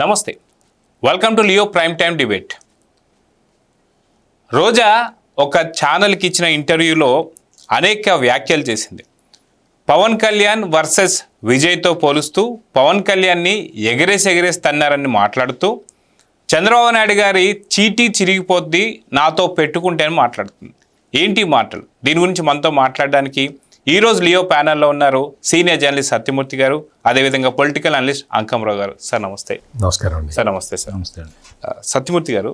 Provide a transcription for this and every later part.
నమస్తే, welcome to Leo prime time debate. Roja ఒక ఛానల్కి ఇచ్చిన ఇంటర్వ్యూలో అనేక వ్యాఖ్యలు చేసింది. పవన్ కళ్యాణ్ వర్సెస్ విజయ్తో పోలుస్తూ పవన్ కళ్యాణ్ని ఎగరేసి తన్నారని మాట్లాడుతూ చంద్రబాబు నాయుడు గారి చీటీ చిరిగిపోద్ది నాతో పెట్టుకుంటే అని మాట్లాడుతుంది. ఏంటి మాటలు? దీని గురించి మనతో మాట్లాడడానికి ఈరోజు లియో ప్యానల్లో ఉన్నారు సీనియర్ జర్నలిస్ట్ సత్యమూర్తి గారు, అదేవిధంగా పొలిటికల్ అనలిస్ట్ అంకమరావు గారు. సార్ నమస్తే. నమస్కారం అండి. సార్ నమస్తే. సార్ నమస్తే అండి. సత్యమూర్తి గారు,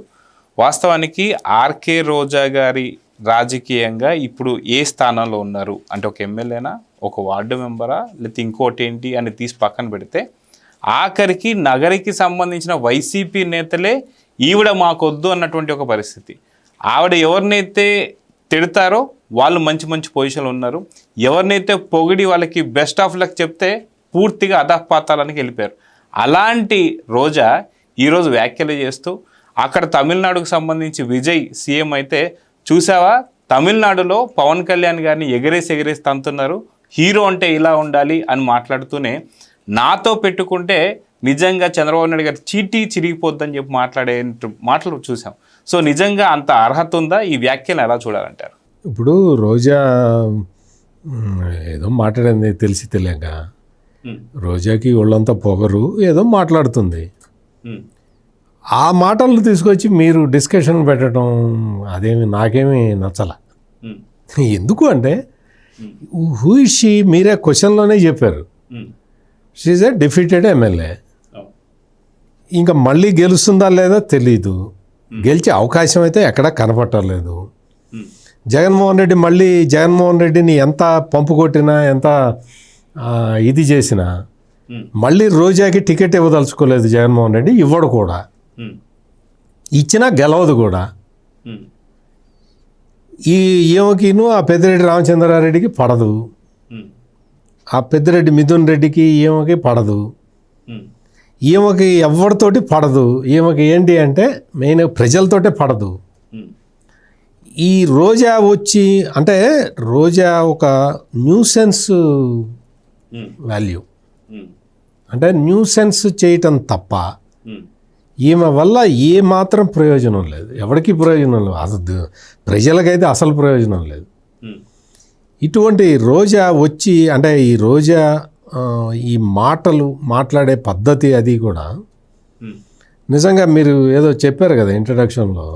వాస్తవానికి ఆర్కే రోజా గారి రాజకీయంగా ఇప్పుడు ఏ స్థానంలో ఉన్నారు అంటే, ఒక ఎమ్మెల్యేనా, ఒక వార్డు మెంబరా, లేకపోతే ఇంకోటి ఏంటి అని తీసి పక్కన పెడితే ఆఖరికి నగరికి సంబంధించిన వైసీపీ నేతలే ఈవిడ మాకొద్దు అన్నటువంటి ఒక పరిస్థితి. ఆవిడ ఎవరినైతే తిడతారో వాళ్ళు మంచి మంచి పొజిషన్లో ఉన్నారు, ఎవరినైతే పొగిడి వాళ్ళకి బెస్ట్ ఆఫ్ లక్ చెప్తే పూర్తిగా అధపాతాలనికి వెళ్ళిపోయారు. అలాంటి రోజా ఈరోజు వ్యాఖ్యలు చేస్తూ అక్కడ తమిళనాడుకు సంబంధించి విజయ్ సీఎం అయితే చూసావా, తమిళనాడులో పవన్ కళ్యాణ్ గారిని ఎగరేసి తంతున్నారు, హీరో అంటే ఇలా ఉండాలి అని మాట్లాడుతూనే నాతో పెట్టుకుంటే నిజంగా చంద్రబాబు నాయుడు గారు చీటీ చిరిగిపోద్దని చెప్పి మాట్లాడే మాటలు చూసాం. సో నిజంగా అంత అర్హత ఉందా? ఈ వ్యాఖ్యలు ఎలా చూడాలంటారు? ఇప్పుడు రోజా ఏదో మాట్లాడింది తెలిసి తెలియక, రోజాకి ఒళ్ళంతా పొగరు, ఏదో మాట్లాడుతుంది. ఆ మాటలు తీసుకొచ్చి మీరు డిస్కషన్ పెట్టడం నాకేమీ నచ్చల. ఎందుకు అంటే హూ ఇస్ షీ మీరే క్వశ్చన్లోనే చెప్పారు. She is a defeated MLA. ఇంకా మళ్ళీ గెలుస్తుందా లేదా తెలీదు. గెలిచే అవకాశం అయితే ఎక్కడా కనపట్టలేదు. జగన్మోహన్ రెడ్డిని ఎంత పంపు కొట్టినా, ఎంత ఇది చేసినా మళ్ళీ రోజాకి టికెట్ ఇవ్వదలుచుకోలేదు జగన్మోహన్ రెడ్డి. ఇవ్వడు కూడా, ఇచ్చినా గెలవదు కూడా. ఈమెకిను ఆ పెద్దిరెడ్డి రామచంద్రారెడ్డికి పడదు, ఆ పెద్దిరెడ్డి మిథున్ రెడ్డికి ఈమెకి పడదు, ఈమెకి ఎవరితోటి పడదు. ఈమెకి ఏంటి అంటే మెయిన్ ప్రజలతోటే పడదు. ఈ రోజా వచ్చి అంటే రోజా ఒక న్యూసెన్స్ వాల్యూ, అంటే న్యూసెన్స్ చేయటం తప్ప ఈమె వల్ల ఏ మాత్రం ప్రయోజనం లేదు, ఎవరికి ప్రయోజనం లేదు, అసలు ప్రజలకైతే అసలు ప్రయోజనం లేదు. ఇటువంటి రోజా వచ్చి అంటే ఈ రోజా ఈ మాటలు మాట్లాడే పద్ధతి అది కూడా నిజంగా మీరు ఏదో చెప్పారు కదా ఇంట్రడక్షన్లో,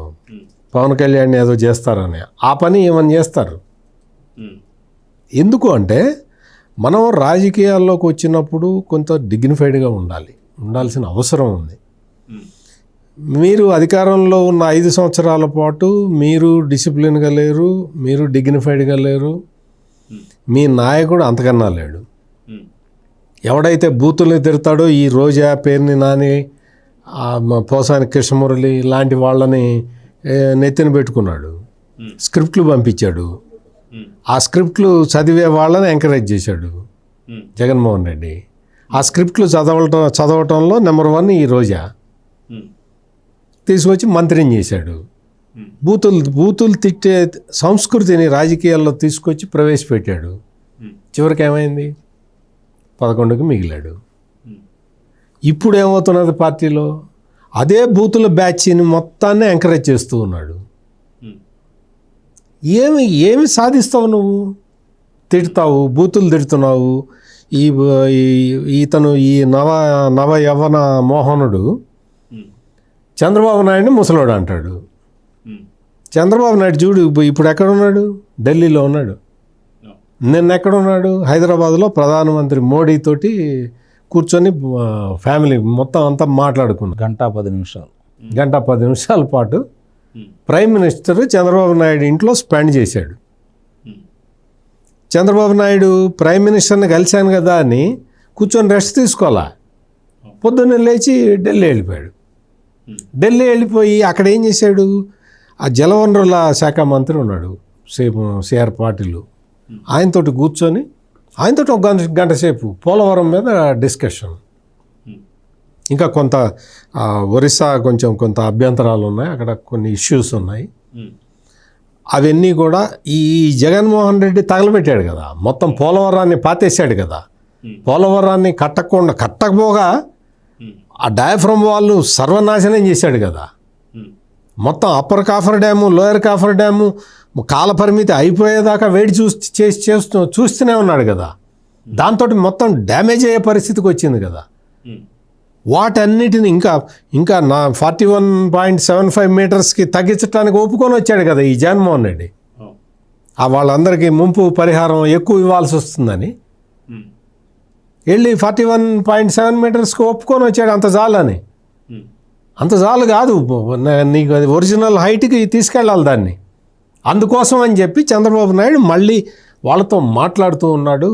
పవన్ కళ్యాణ్ ఏదో చేస్తారని. ఆ పని ఏమని చేస్తారు. ఎందుకు అంటే మనం రాజకీయాల్లోకి వచ్చినప్పుడు కొంత డిగ్నిఫైడ్గా ఉండాల్సిన అవసరం ఉంది. మీరు అధికారంలో ఉన్న 5 సంవత్సరాల పాటు మీరు డిసిప్లిన్గా లేరు, మీరు డిగ్నిఫైడ్గా లేరు, మీ నాయకుడు అంతకన్నా లేడు. ఎవడైతే బూతుల్ని తిడతాడో ఈ రోజా, పేర్ని నాని, పోసాని కృష్ణమురళి లాంటి వాళ్ళని నెత్తిన పెట్టుకున్నాడు, స్క్రిప్ట్లు పంపించాడు. ఆ స్క్రిప్ట్లు చదివే వాళ్ళని ఎంకరేజ్ చేశాడు జగన్మోహన్ రెడ్డి. ఆ స్క్రిప్ట్లు చదవటంలో నెంబర్ 1 ఈ రోజా. తీసుకొచ్చి మంత్రిని చేశాడు. బూతులు తిట్టే సంస్కృతిని రాజకీయాల్లో తీసుకొచ్చి ప్రవేశపెట్టాడు. చివరికి ఏమైంది? 11కి మిగిలాడు. ఇప్పుడు ఏమవుతున్నది పార్టీలో? అదే బూతుల బ్యాచ్ని మొత్తాన్ని ఎంకరేజ్ చేస్తూ ఉన్నాడు. ఏమి సాధిస్తావు నువ్వు? తిడతావు, బూతులు తిడుతున్నావు. ఇతను ఈ నవ యవ్వన మోహనుడు చంద్రబాబు నాయుడిని ముసలోడు అంటాడు. చంద్రబాబు నాయుడు చూడు ఇప్పుడు ఎక్కడున్నాడు? ఢిల్లీలో ఉన్నాడు. నిన్న ఎక్కడున్నాడు? హైదరాబాద్లో ప్రధానమంత్రి మోడీతోటి కూర్చొని ఫ్యామిలీ మొత్తం అంతా మాట్లాడుకున్నాడు. గంట 10 నిమిషాల పాటు ప్రైమ్ మినిస్టర్ చంద్రబాబు నాయుడు ఇంట్లో స్పెండ్ చేశాడు. చంద్రబాబు నాయుడు ప్రైమ్ మినిస్టర్ని కలిశాను కదా అని కూర్చొని రెస్ట్ తీసుకోవాలా. పొద్దున్నే లేచి ఢిల్లీ వెళ్ళిపోయాడు. ఢిల్లీ వెళ్ళిపోయి అక్కడ ఏం చేశాడు? ఆ జలవనరుల శాఖ మంత్రి ఉన్నాడు సిఆర్ పాటిల్, ఆయనతోటి కూర్చొని ఆయనతో ఒక గంట సేపు పోలవరం మీద డిస్కషన్. ఇంకా కొంత ఒరిస్సా కొంత అభ్యంతరాలు ఉన్నాయి, అక్కడ కొన్ని ఇష్యూస్ ఉన్నాయి. అవన్నీ కూడా ఈ జగన్మోహన్ రెడ్డి తగలబెట్టాడు కదా, మొత్తం పోలవరాన్ని పాతేశాడు కదా. పోలవరాన్ని కట్టకపోగా ఆ డయాఫ్రమ్ వాల్ సర్వనాశనం చేశాడు కదా. మొత్తం upper copper dam, lower copper dam కాల పరిమితి అయిపోయేదాకా వేడి చూస్తూనే ఉన్నాడు కదా. దాంతో మొత్తం డ్యామేజ్ అయ్యే పరిస్థితికి వచ్చింది కదా. వాటన్నిటిని ఇంకా నా 41.75 మీటర్స్కి తగ్గించడానికి ఒప్పుకొని వచ్చాడు కదా ఈ జగన్మోహన్ రెడ్డి. వాళ్ళందరికీ ముంపు పరిహారం ఎక్కువ ఇవ్వాల్సి వస్తుందని వెళ్ళి 41.7 మీటర్స్కి ఒప్పుకొని వచ్చాడు. అంత చాలని, అంత చాలు కాదు, నీకు అది ఒరిజినల్ హైట్కి తీసుకెళ్ళాలి దాన్ని. అందుకోసం అని చెప్పి చంద్రబాబు నాయుడు మళ్ళీ వాళ్ళతో మాట్లాడుతూ ఉన్నాడు.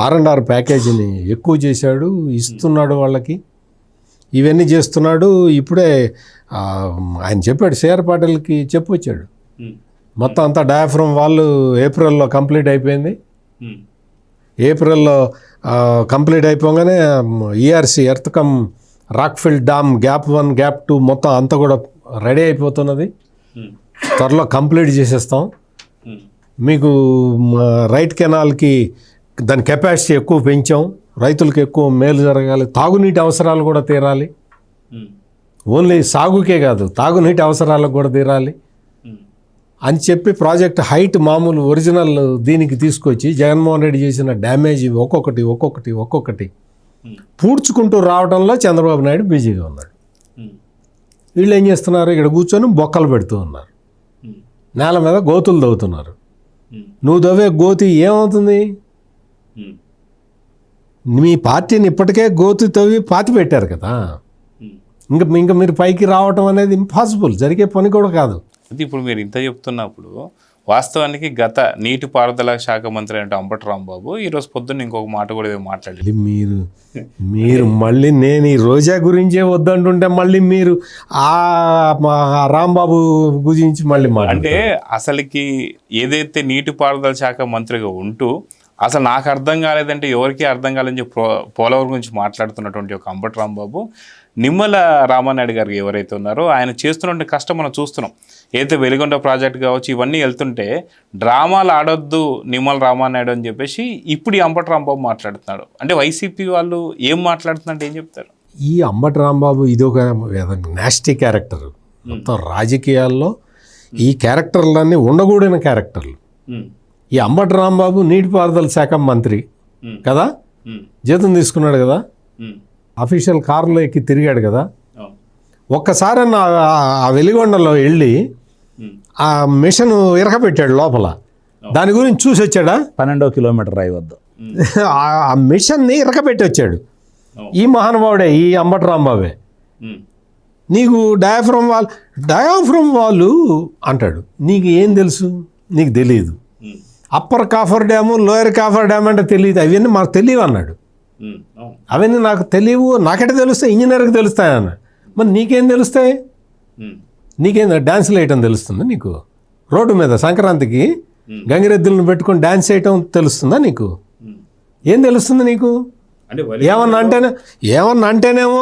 R&R ప్యాకేజీని ఎక్కువ చేశాడు, ఇస్తున్నాడు వాళ్ళకి, ఇవన్నీ చేస్తున్నాడు. ఇప్పుడే ఆయన చెప్పాడు, సిఆర్ పాటిల్కి చెప్పొచ్చాడు. మొత్తం అంతా డయాఫ్రమ్ వాళ్ళు ఏప్రిల్లో కంప్లీట్ అయిపోయింది. ఏప్రిల్లో కంప్లీట్ అయిపోగానే ERC earth cum rockfill dam gap 1 gap 2 మొత్తం అంతా కూడా రెడీ అయిపోతున్నది. త్వరలో కంప్లీట్ చేసేస్తాం. మీకు రైట్ కెనాల్కి దాని కెపాసిటీ ఎక్కువ పెంచాం, రైతులకు ఎక్కువ మేలు జరగాలి, తాగునీటి అవసరాలు కూడా తీరాలి. ఓన్లీ సాగుకే కాదు, తాగునీటి అవసరాలకు కూడా తీరాలి అని చెప్పి ప్రాజెక్ట్ హైట్ మామూలు ఒరిజినల్ దీనికి తీసుకొచ్చి జగన్మోహన్ రెడ్డి చేసిన డ్యామేజ్ ఒక్కొక్కటి పూడ్చుకుంటూ రావడంలో చంద్రబాబు నాయుడు బిజీగా ఉన్నాడు. వీళ్ళు ఏం చేస్తున్నారు, ఇక్కడ కూర్చొని బొక్కలు పెడుతూ ఉన్నారు, నేల మీద గోతులు తవ్వుతున్నారు. నువ్వు తవ్వే గోతి ఏమవుతుంది? మీ పార్టీని ఇప్పటికే గోతు తవ్వి పాతి పెట్టారు కదా. ఇంకా మీరు పైకి రావటం అనేది ఇంపాసిబుల్, జరిగే పని కూడా కాదు. అది ఇప్పుడు మీరు ఇంత చెప్తున్నప్పుడు వాస్తవానికి గత నీటిపారుదల శాఖ మంత్రి అంటే అంబటి రాంబాబు ఈరోజు పొద్దున్న ఇంకొక మాట కూడా ఏదో మాట్లాడారు. మీరు మళ్ళీ నేను ఈ రోజా గురించే వద్దంటుంటే మళ్ళీ మీరు ఆ రాంబాబు గురించి మళ్ళీ అంటే అసలుకి ఏదైతే నీటిపారుదల శాఖ మంత్రిగా ఉంటూ అసలు నాకు అర్థం కాలేదంటే ఎవరికి అర్థం కాలేదని చెప్పి పోలవరం గురించి మాట్లాడుతున్నటువంటి ఒక అంబటి రాంబాబు నిమ్మల రామానాయుడు గారు ఎవరైతే ఉన్నారో ఆయన చేస్తున్న కష్టం మనం చూస్తున్నాం. ఏదైతే వెలిగొండ ప్రాజెక్ట్ కావచ్చు ఇవన్నీ వెళ్తుంటే డ్రామాలు ఆడొద్దు నిమ్మల రామానాయుడు అని చెప్పేసి ఇప్పుడు ఈ అంబటి రాంబాబు మాట్లాడుతున్నాడు. అంటే వైసీపీ వాళ్ళు ఏం మాట్లాడుతున్నట్టు ఏం చెప్తారు? ఈ అంబటి రాంబాబు ఇదొక నాస్టీ క్యారెక్టర్. మొత్తం రాజకీయాల్లో ఈ క్యారెక్టర్లన్నీ ఉండకూడని క్యారెక్టర్లు. ఈ అంబటి రాంబాబు నీటిపారుదల శాఖ మంత్రి కదా, జీతం తీసుకున్నాడు కదా, అఫీషియల్ కారులో ఎక్కి తిరిగాడు కదా. ఒక్కసారి ఆ వెలిగొండలో వెళ్ళి ఆ మిషన్ ఇరకపెట్టాడు లోపల, దాని గురించి చూసి వచ్చాడా? 12 కిలోమీటర్ రాయి వద్ద ఆ మిషన్ని ఇరకపెట్టి వచ్చాడు ఈ మహానుభావుడే, ఈ అంబటి రాంబాబే. నీకు డయాఫ్రమ్ వాళ్ళు అంటాడు, నీకు ఏం తెలుసు? నీకు తెలియదు. Upper copper dam, lower coffer dam అంటే తెలియదు, అవన్నీ మాకు తెలియవు అన్నాడు. అవన్నీ నాకు తెలియవు, నాకెట తెలుస్తాయి? ఇంజనీర్కి తెలుస్తాయన్న. మరి నీకేం తెలుస్తాయి? నీకేం డ్యాన్స్ వేయటం తెలుస్తుందా నీకు? రోడ్డు మీద సంక్రాంతికి గంగిరెద్దులను పెట్టుకొని డ్యాన్స్ వేయటం తెలుస్తుందా నీకు? ఏం తెలుస్తుంది నీకు? ఏమన్నా అంటేనేమో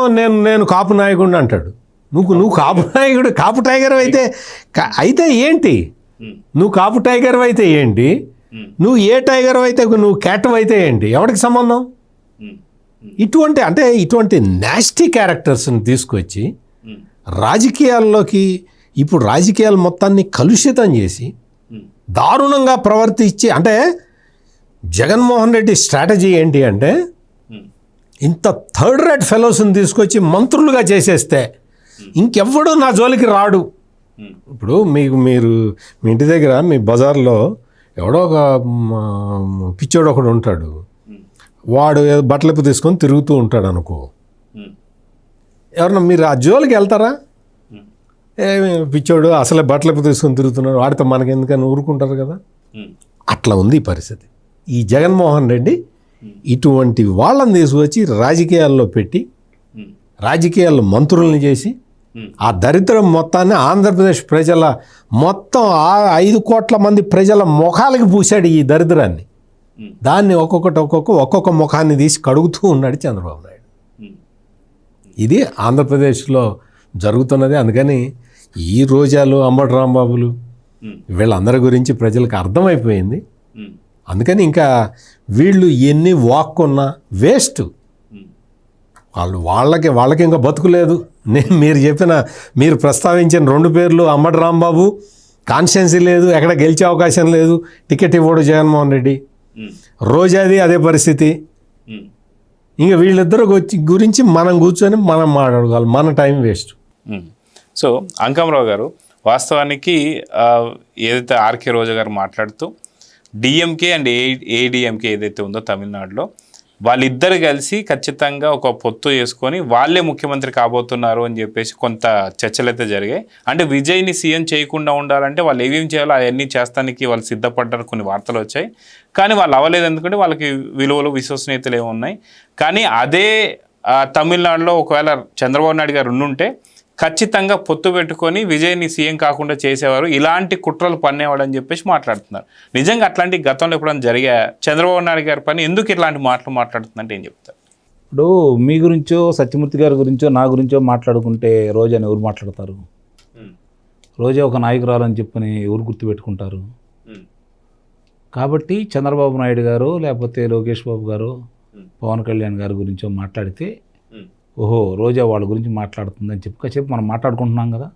నేను కాపు నాయకుడిని అంటాడు. నువ్వు కాపు నాయకుడు, కాపు టైగర్ అయితే ఏంటి? నువ్వు కాపు టైగర్ అయితే ఏంటి? నువ్వు ఏ టైగర్ అయితే, నువ్వు క్యాట్ అయితే ఏంటి? ఎవరికి సంబంధం? ఇటువంటి నాస్టీ క్యారెక్టర్స్ని తీసుకొచ్చి రాజకీయాల్లోకి ఇప్పుడు రాజకీయాలు మొత్తాన్ని కలుషితం చేసి దారుణంగా ప్రవర్తించి, అంటే జగన్మోహన్ రెడ్డి స్ట్రాటజీ ఏంటి అంటే ఇంత థర్డ్ రేట్ ఫెలోస్ని తీసుకొచ్చి మంత్రులుగా చేసేస్తే ఇంకెవ్వడూ నా జోలికి రాడు. ఇప్పుడు మీరు మీ ఇంటి దగ్గర మీ బజార్లో ఎవడో ఒక పిచ్చోడు ఒకడు ఉంటాడు, వాడు బట్టలపు తీసుకొని తిరుగుతూ ఉంటాడు అనుకో. ఎవరన్నా మీరు ఆ జోలికి వెళ్తారా? పిచ్చోడు అసలే బట్టలపు తీసుకొని తిరుగుతున్నాడు, వాడితో మనకి ఎందుకని ఊరుకుంటారు కదా. అట్లా ఉంది ఈ పరిస్థితి. ఈ జగన్మోహన్ రెడ్డి ఇటువంటి వాళ్ళని తీసుకొచ్చి రాజకీయాల్లో పెట్టి రాజకీయాల్లో మంత్రుల్ని చేసి ఆ దరిద్రం మొత్తాన్ని ఆంధ్రప్రదేశ్ ప్రజల మొత్తం 5 కోట్ల మంది ప్రజల ముఖాలకి పూశాడు ఈ దరిద్రాన్ని. దాన్ని ఒక్కొక్క ముఖాన్ని తీసి కడుగుతూ ఉన్నాడు చంద్రబాబు నాయుడు. ఇది ఆంధ్రప్రదేశ్లో జరుగుతున్నది. అందుకని ఈ రోజాలు, అంబటి రాంబాబులు, వీళ్ళందరి గురించి ప్రజలకు అర్థమైపోయింది. అందుకని ఇంకా వీళ్ళు ఎన్ని వాక్కున్నా వేస్ట్. వాళ్ళకి ఇంకా బతుకులేదు. మీరు మీరు ప్రస్తావించిన 2 పేర్లు అంబటి రాంబాబు కాన్స్టిట్యున్సీ లేదు, ఎక్కడ గెలిచే అవకాశం లేదు, టికెట్ ఇవ్వడు జగన్మోహన్ రెడ్డి. రోజాది అదే పరిస్థితి. ఇంకా వీళ్ళిద్దరు గురించి మనం కూర్చొని మనం మాట్లాడుకోవాలి, మన టైం వేస్ట్. సో అంకమరావు గారు, వాస్తవానికి ఏదైతే ఆర్కే రోజా గారు మాట్లాడుతూ డిఎంకే అండ్ ఏడిఎంకే ఏదైతే ఉందో తమిళనాడులో, వాళ్ళిద్దరు కలిసి ఖచ్చితంగా ఒక పొత్తు చేసుకొని వాళ్ళే ముఖ్యమంత్రి కాబోతున్నారు అని చెప్పేసి కొంత చర్చలు అయితే జరిగాయి. అంటే విజయ్ని సీఎం చేయకుండా ఉండాలంటే వాళ్ళు ఏమేమి చేయాలో అవన్నీ చేస్తానికి వాళ్ళు సిద్ధపడ్డారు, కొన్ని వార్తలు వచ్చాయి. కానీ వాళ్ళు అవ్వలేదు, ఎందుకంటే వాళ్ళకి విలువలు విశ్వసనీయతలు ఏమి ఉన్నాయి. కానీ అదే తమిళనాడులో ఒకవేళ చంద్రబాబు నాయుడు గారు ఉండుంటే ఖచ్చితంగా పొత్తు పెట్టుకొని విజయ్ని సీఎం కాకుండా చేసేవారు, ఇలాంటి కుట్రలు పన్నేవాడు అని చెప్పేసి మాట్లాడుతున్నారు. నిజంగా అట్లాంటి గతంలో ఎప్పుడైనా జరిగా? చంద్రబాబు నాయుడు గారి పని ఎందుకు ఇట్లాంటి మాటలు మాట్లాడుతుందంటే ఏం చెప్తారు? ఇప్పుడు మీ గురించో సత్యమూర్తి గారి గురించో నా గురించో మాట్లాడుకుంటే రోజాని ఎవరు మాట్లాడతారు? రోజా ఒక నాయకురాలు అని చెప్పని ఎవరు గుర్తుపెట్టుకుంటారు? కాబట్టి చంద్రబాబు నాయుడు గారు లేకపోతే లోకేష్ బాబు గారు పవన్ కళ్యాణ్ గారి గురించో మాట్లాడితే ఓహో రోజా వాళ్ళ గురించి మాట్లాడుతుందని చెప్పి మనం మాట్లాడుకుంటున్నాం కదా.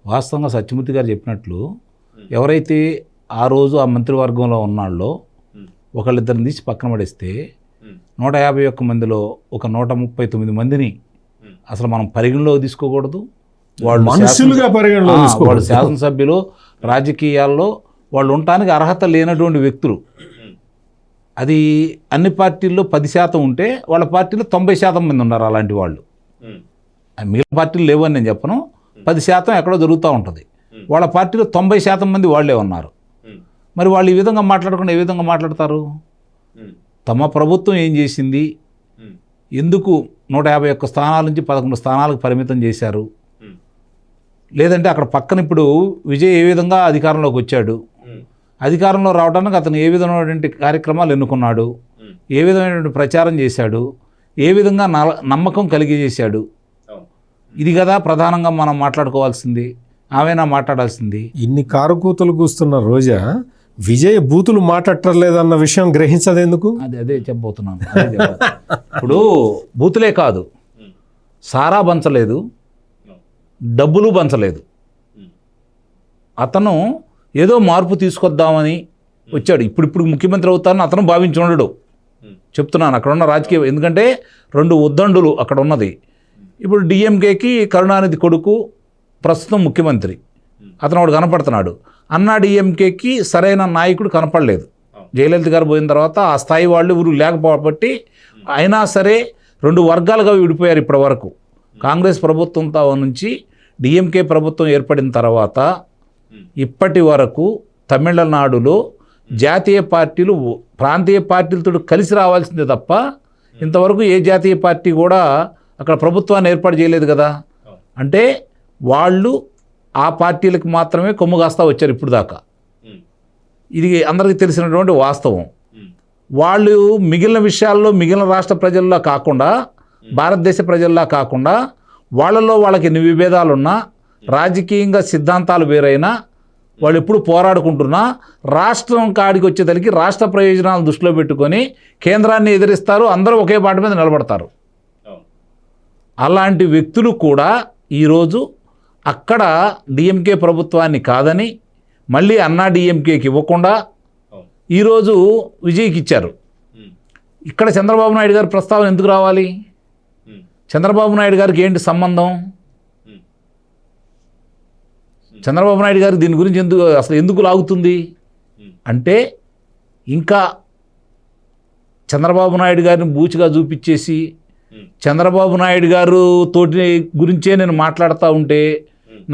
వాస్తవంగా సత్యమూర్తి గారు చెప్పినట్లు ఎవరైతే ఆ రోజు ఆ మంత్రివర్గంలో ఉన్నాళ్ళో ఒకళ్ళిద్దరిని తీసి పక్కన పడేస్తే 151 మందిలో ఒక 139 మందిని అసలు మనం పరిగణలోకి తీసుకోకూడదు. వాళ్ళు శాసనసభ్యులు, రాజకీయాల్లో వాళ్ళు ఉండటానికి అర్హత లేనటువంటి వ్యక్తులు. అది అన్ని పార్టీల్లో 10% ఉంటే వాళ్ళ పార్టీలో 90% మంది ఉన్నారు అలాంటి వాళ్ళు. మిగిలిన పార్టీలు లేవని నేను చెప్పను, 10% ఎక్కడో జరుగుతూ ఉంటుంది. వాళ్ళ పార్టీలో 90% మంది వాళ్ళే ఉన్నారు. మరి వాళ్ళు ఈ విధంగా మాట్లాడకుండా ఏ విధంగా మాట్లాడతారు? తమ ప్రభుత్వం ఏం చేసింది, ఎందుకు 151 స్థానాల నుంచి 11 స్థానాలకు పరిమితం చేశారు, లేదంటే అక్కడ పక్కన ఇప్పుడు విజయ్ ఏ విధంగా అధికారంలోకి వచ్చాడు, అధికారంలో రావడానికి అతను ఏ విధమైనటువంటి కార్యక్రమాలు ఎన్నుకున్నాడు, ఏ విధమైనటువంటి ప్రచారం చేశాడు, ఏ విధంగా నమ్మకం కలిగజేశాడు, ఇది కదా ప్రధానంగా మనం మాట్లాడుకోవాల్సింది. ఆమెనా మాట్లాడాల్సింది. ఇన్ని కారుకూతలు కూస్తున్న రోజా విజయ్ బూతులు మాట్లాడలేదన్న విషయం గ్రహించదు ఎందుకు? అదే చెప్పబోతున్నాను. ఇప్పుడు బూతులే కాదు, సారా పంచలేదు, డబ్బులు పంచలేదు. అతను ఏదో మార్పు తీసుకొద్దామని వచ్చాడు. ఇప్పుడు ముఖ్యమంత్రి అవుతానని అతను భావించి ఉండడు. చెప్తున్నాను అక్కడ ఉన్న రాజకీయ, ఎందుకంటే 2 ఉద్దండులు అక్కడ ఉన్నది. ఇప్పుడు డిఎంకేకి కరుణానిధి కొడుకు ప్రస్తుతం ముఖ్యమంత్రి, అతను ఒకడు కనపడుతున్నాడు. అన్నా డిఎంకేకి సరైన నాయకుడు కనపడలేదు. జయలలిత గారు పోయిన తర్వాత ఆ స్థాయి వాళ్ళు ఎవరు లేకపోబట్టి అయినా సరే 2 వర్గాలుగా విడిపోయారు ఇప్పటి వరకు. కాంగ్రెస్ ప్రభుత్వంతో నుంచి డిఎంకే ప్రభుత్వం ఏర్పడిన తర్వాత ఇప్పటి వరకు తమిళనాడులో జాతీయ పార్టీలు ప్రాంతీయ పార్టీలతో కలిసి రావాల్సిందే తప్ప ఇంతవరకు ఏ జాతీయ పార్టీ కూడా అక్కడ ప్రభుత్వాన్ని ఏర్పాటు చేయలేదు కదా. అంటే వాళ్ళు ఆ పార్టీలకు మాత్రమే కొమ్ము కాస్తా వచ్చారు ఇప్పుడు దాకా. ఇది అందరికీ తెలిసినటువంటి వాస్తవం. వాళ్ళు మిగిలిన విషయాల్లో మిగిలిన రాష్ట్ర ప్రజల్లో కాకుండా, భారతదేశ ప్రజల్లో కాకుండా, వాళ్ళలో వాళ్ళకి ఎన్ని విభేదాలున్నా, రాజకీయంగా సిద్ధాంతాలు వేరైనా, వాళ్ళు ఎప్పుడు పోరాడుకుంటున్నా రాష్ట్రం కాడికి వచ్చేసరికి రాష్ట్ర ప్రయోజనాలను దృష్టిలో పెట్టుకొని కేంద్రాన్ని ఎదిరిస్తారు. అందరూ ఒకే పాట మీద నిలబడతారు. అలాంటి వ్యక్తులు కూడా ఈరోజు అక్కడ డిఎంకే ప్రభుత్వాన్ని కాదని మళ్ళీ అన్నా డిఎంకేకి ఇవ్వకుండా ఈరోజు విజయ్కి ఇచ్చారు. ఇక్కడ చంద్రబాబు నాయుడు గారి ప్రస్తావన ఎందుకు రావాలి? చంద్రబాబు నాయుడు గారికి ఏంటి సంబంధం? చంద్రబాబు నాయుడు గారికి దీని గురించి ఎందుకు లాగుతుంది అంటే, ఇంకా చంద్రబాబు నాయుడు గారిని బూచిగా చూపించేసి చంద్రబాబు నాయుడు గారు తోటి గురించే నేను మాట్లాడుతూ ఉంటే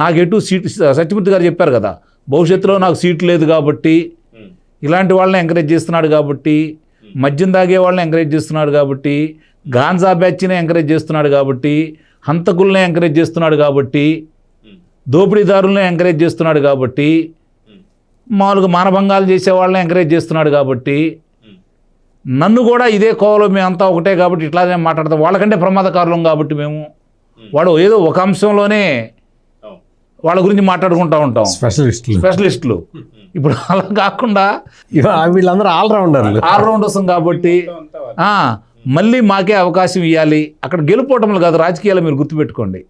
నాకు ఎటు సీటు, సత్యమూర్తి గారు చెప్పారు కదా, భవిష్యత్తులో నాకు సీటు లేదు కాబట్టి, ఇలాంటి వాళ్ళని ఎంకరేజ్ చేస్తున్నాడు కాబట్టి, మద్యం తాగే వాళ్ళని ఎంకరేజ్ చేస్తున్నాడు కాబట్టి, గాంజా బ్యాచ్ని ఎంకరేజ్ చేస్తున్నాడు కాబట్టి, హంతకుల్ని ఎంకరేజ్ చేస్తున్నాడు కాబట్టి, దోపిడీదారులను ఎంకరేజ్ చేస్తున్నాడు కాబట్టి, మామూలుగా మానభంగాలు చేసే వాళ్ళని ఎంకరేజ్ చేస్తున్నాడు కాబట్టి, నన్ను కూడా ఇదే కోవలో మేమంతా ఒకటే కాబట్టి ఇట్లానే మాట్లాడతాం, వాళ్ళకంటే ప్రమాదకారులం కాబట్టి మేము, వాడు ఏదో ఒక అంశంలోనే వాళ్ళ గురించి మాట్లాడుకుంటూ ఉంటాం, స్పెషలిస్టులు. ఇప్పుడు అలా కాకుండా వీళ్ళందరూ ఆల్రౌండర్స్ కాబట్టి మళ్ళీ మాకే అవకాశం ఇవ్వాలి. అక్కడ గెలుపోవటంలో కాదు, రాజకీయాలు మీరు గుర్తుపెట్టుకోండి.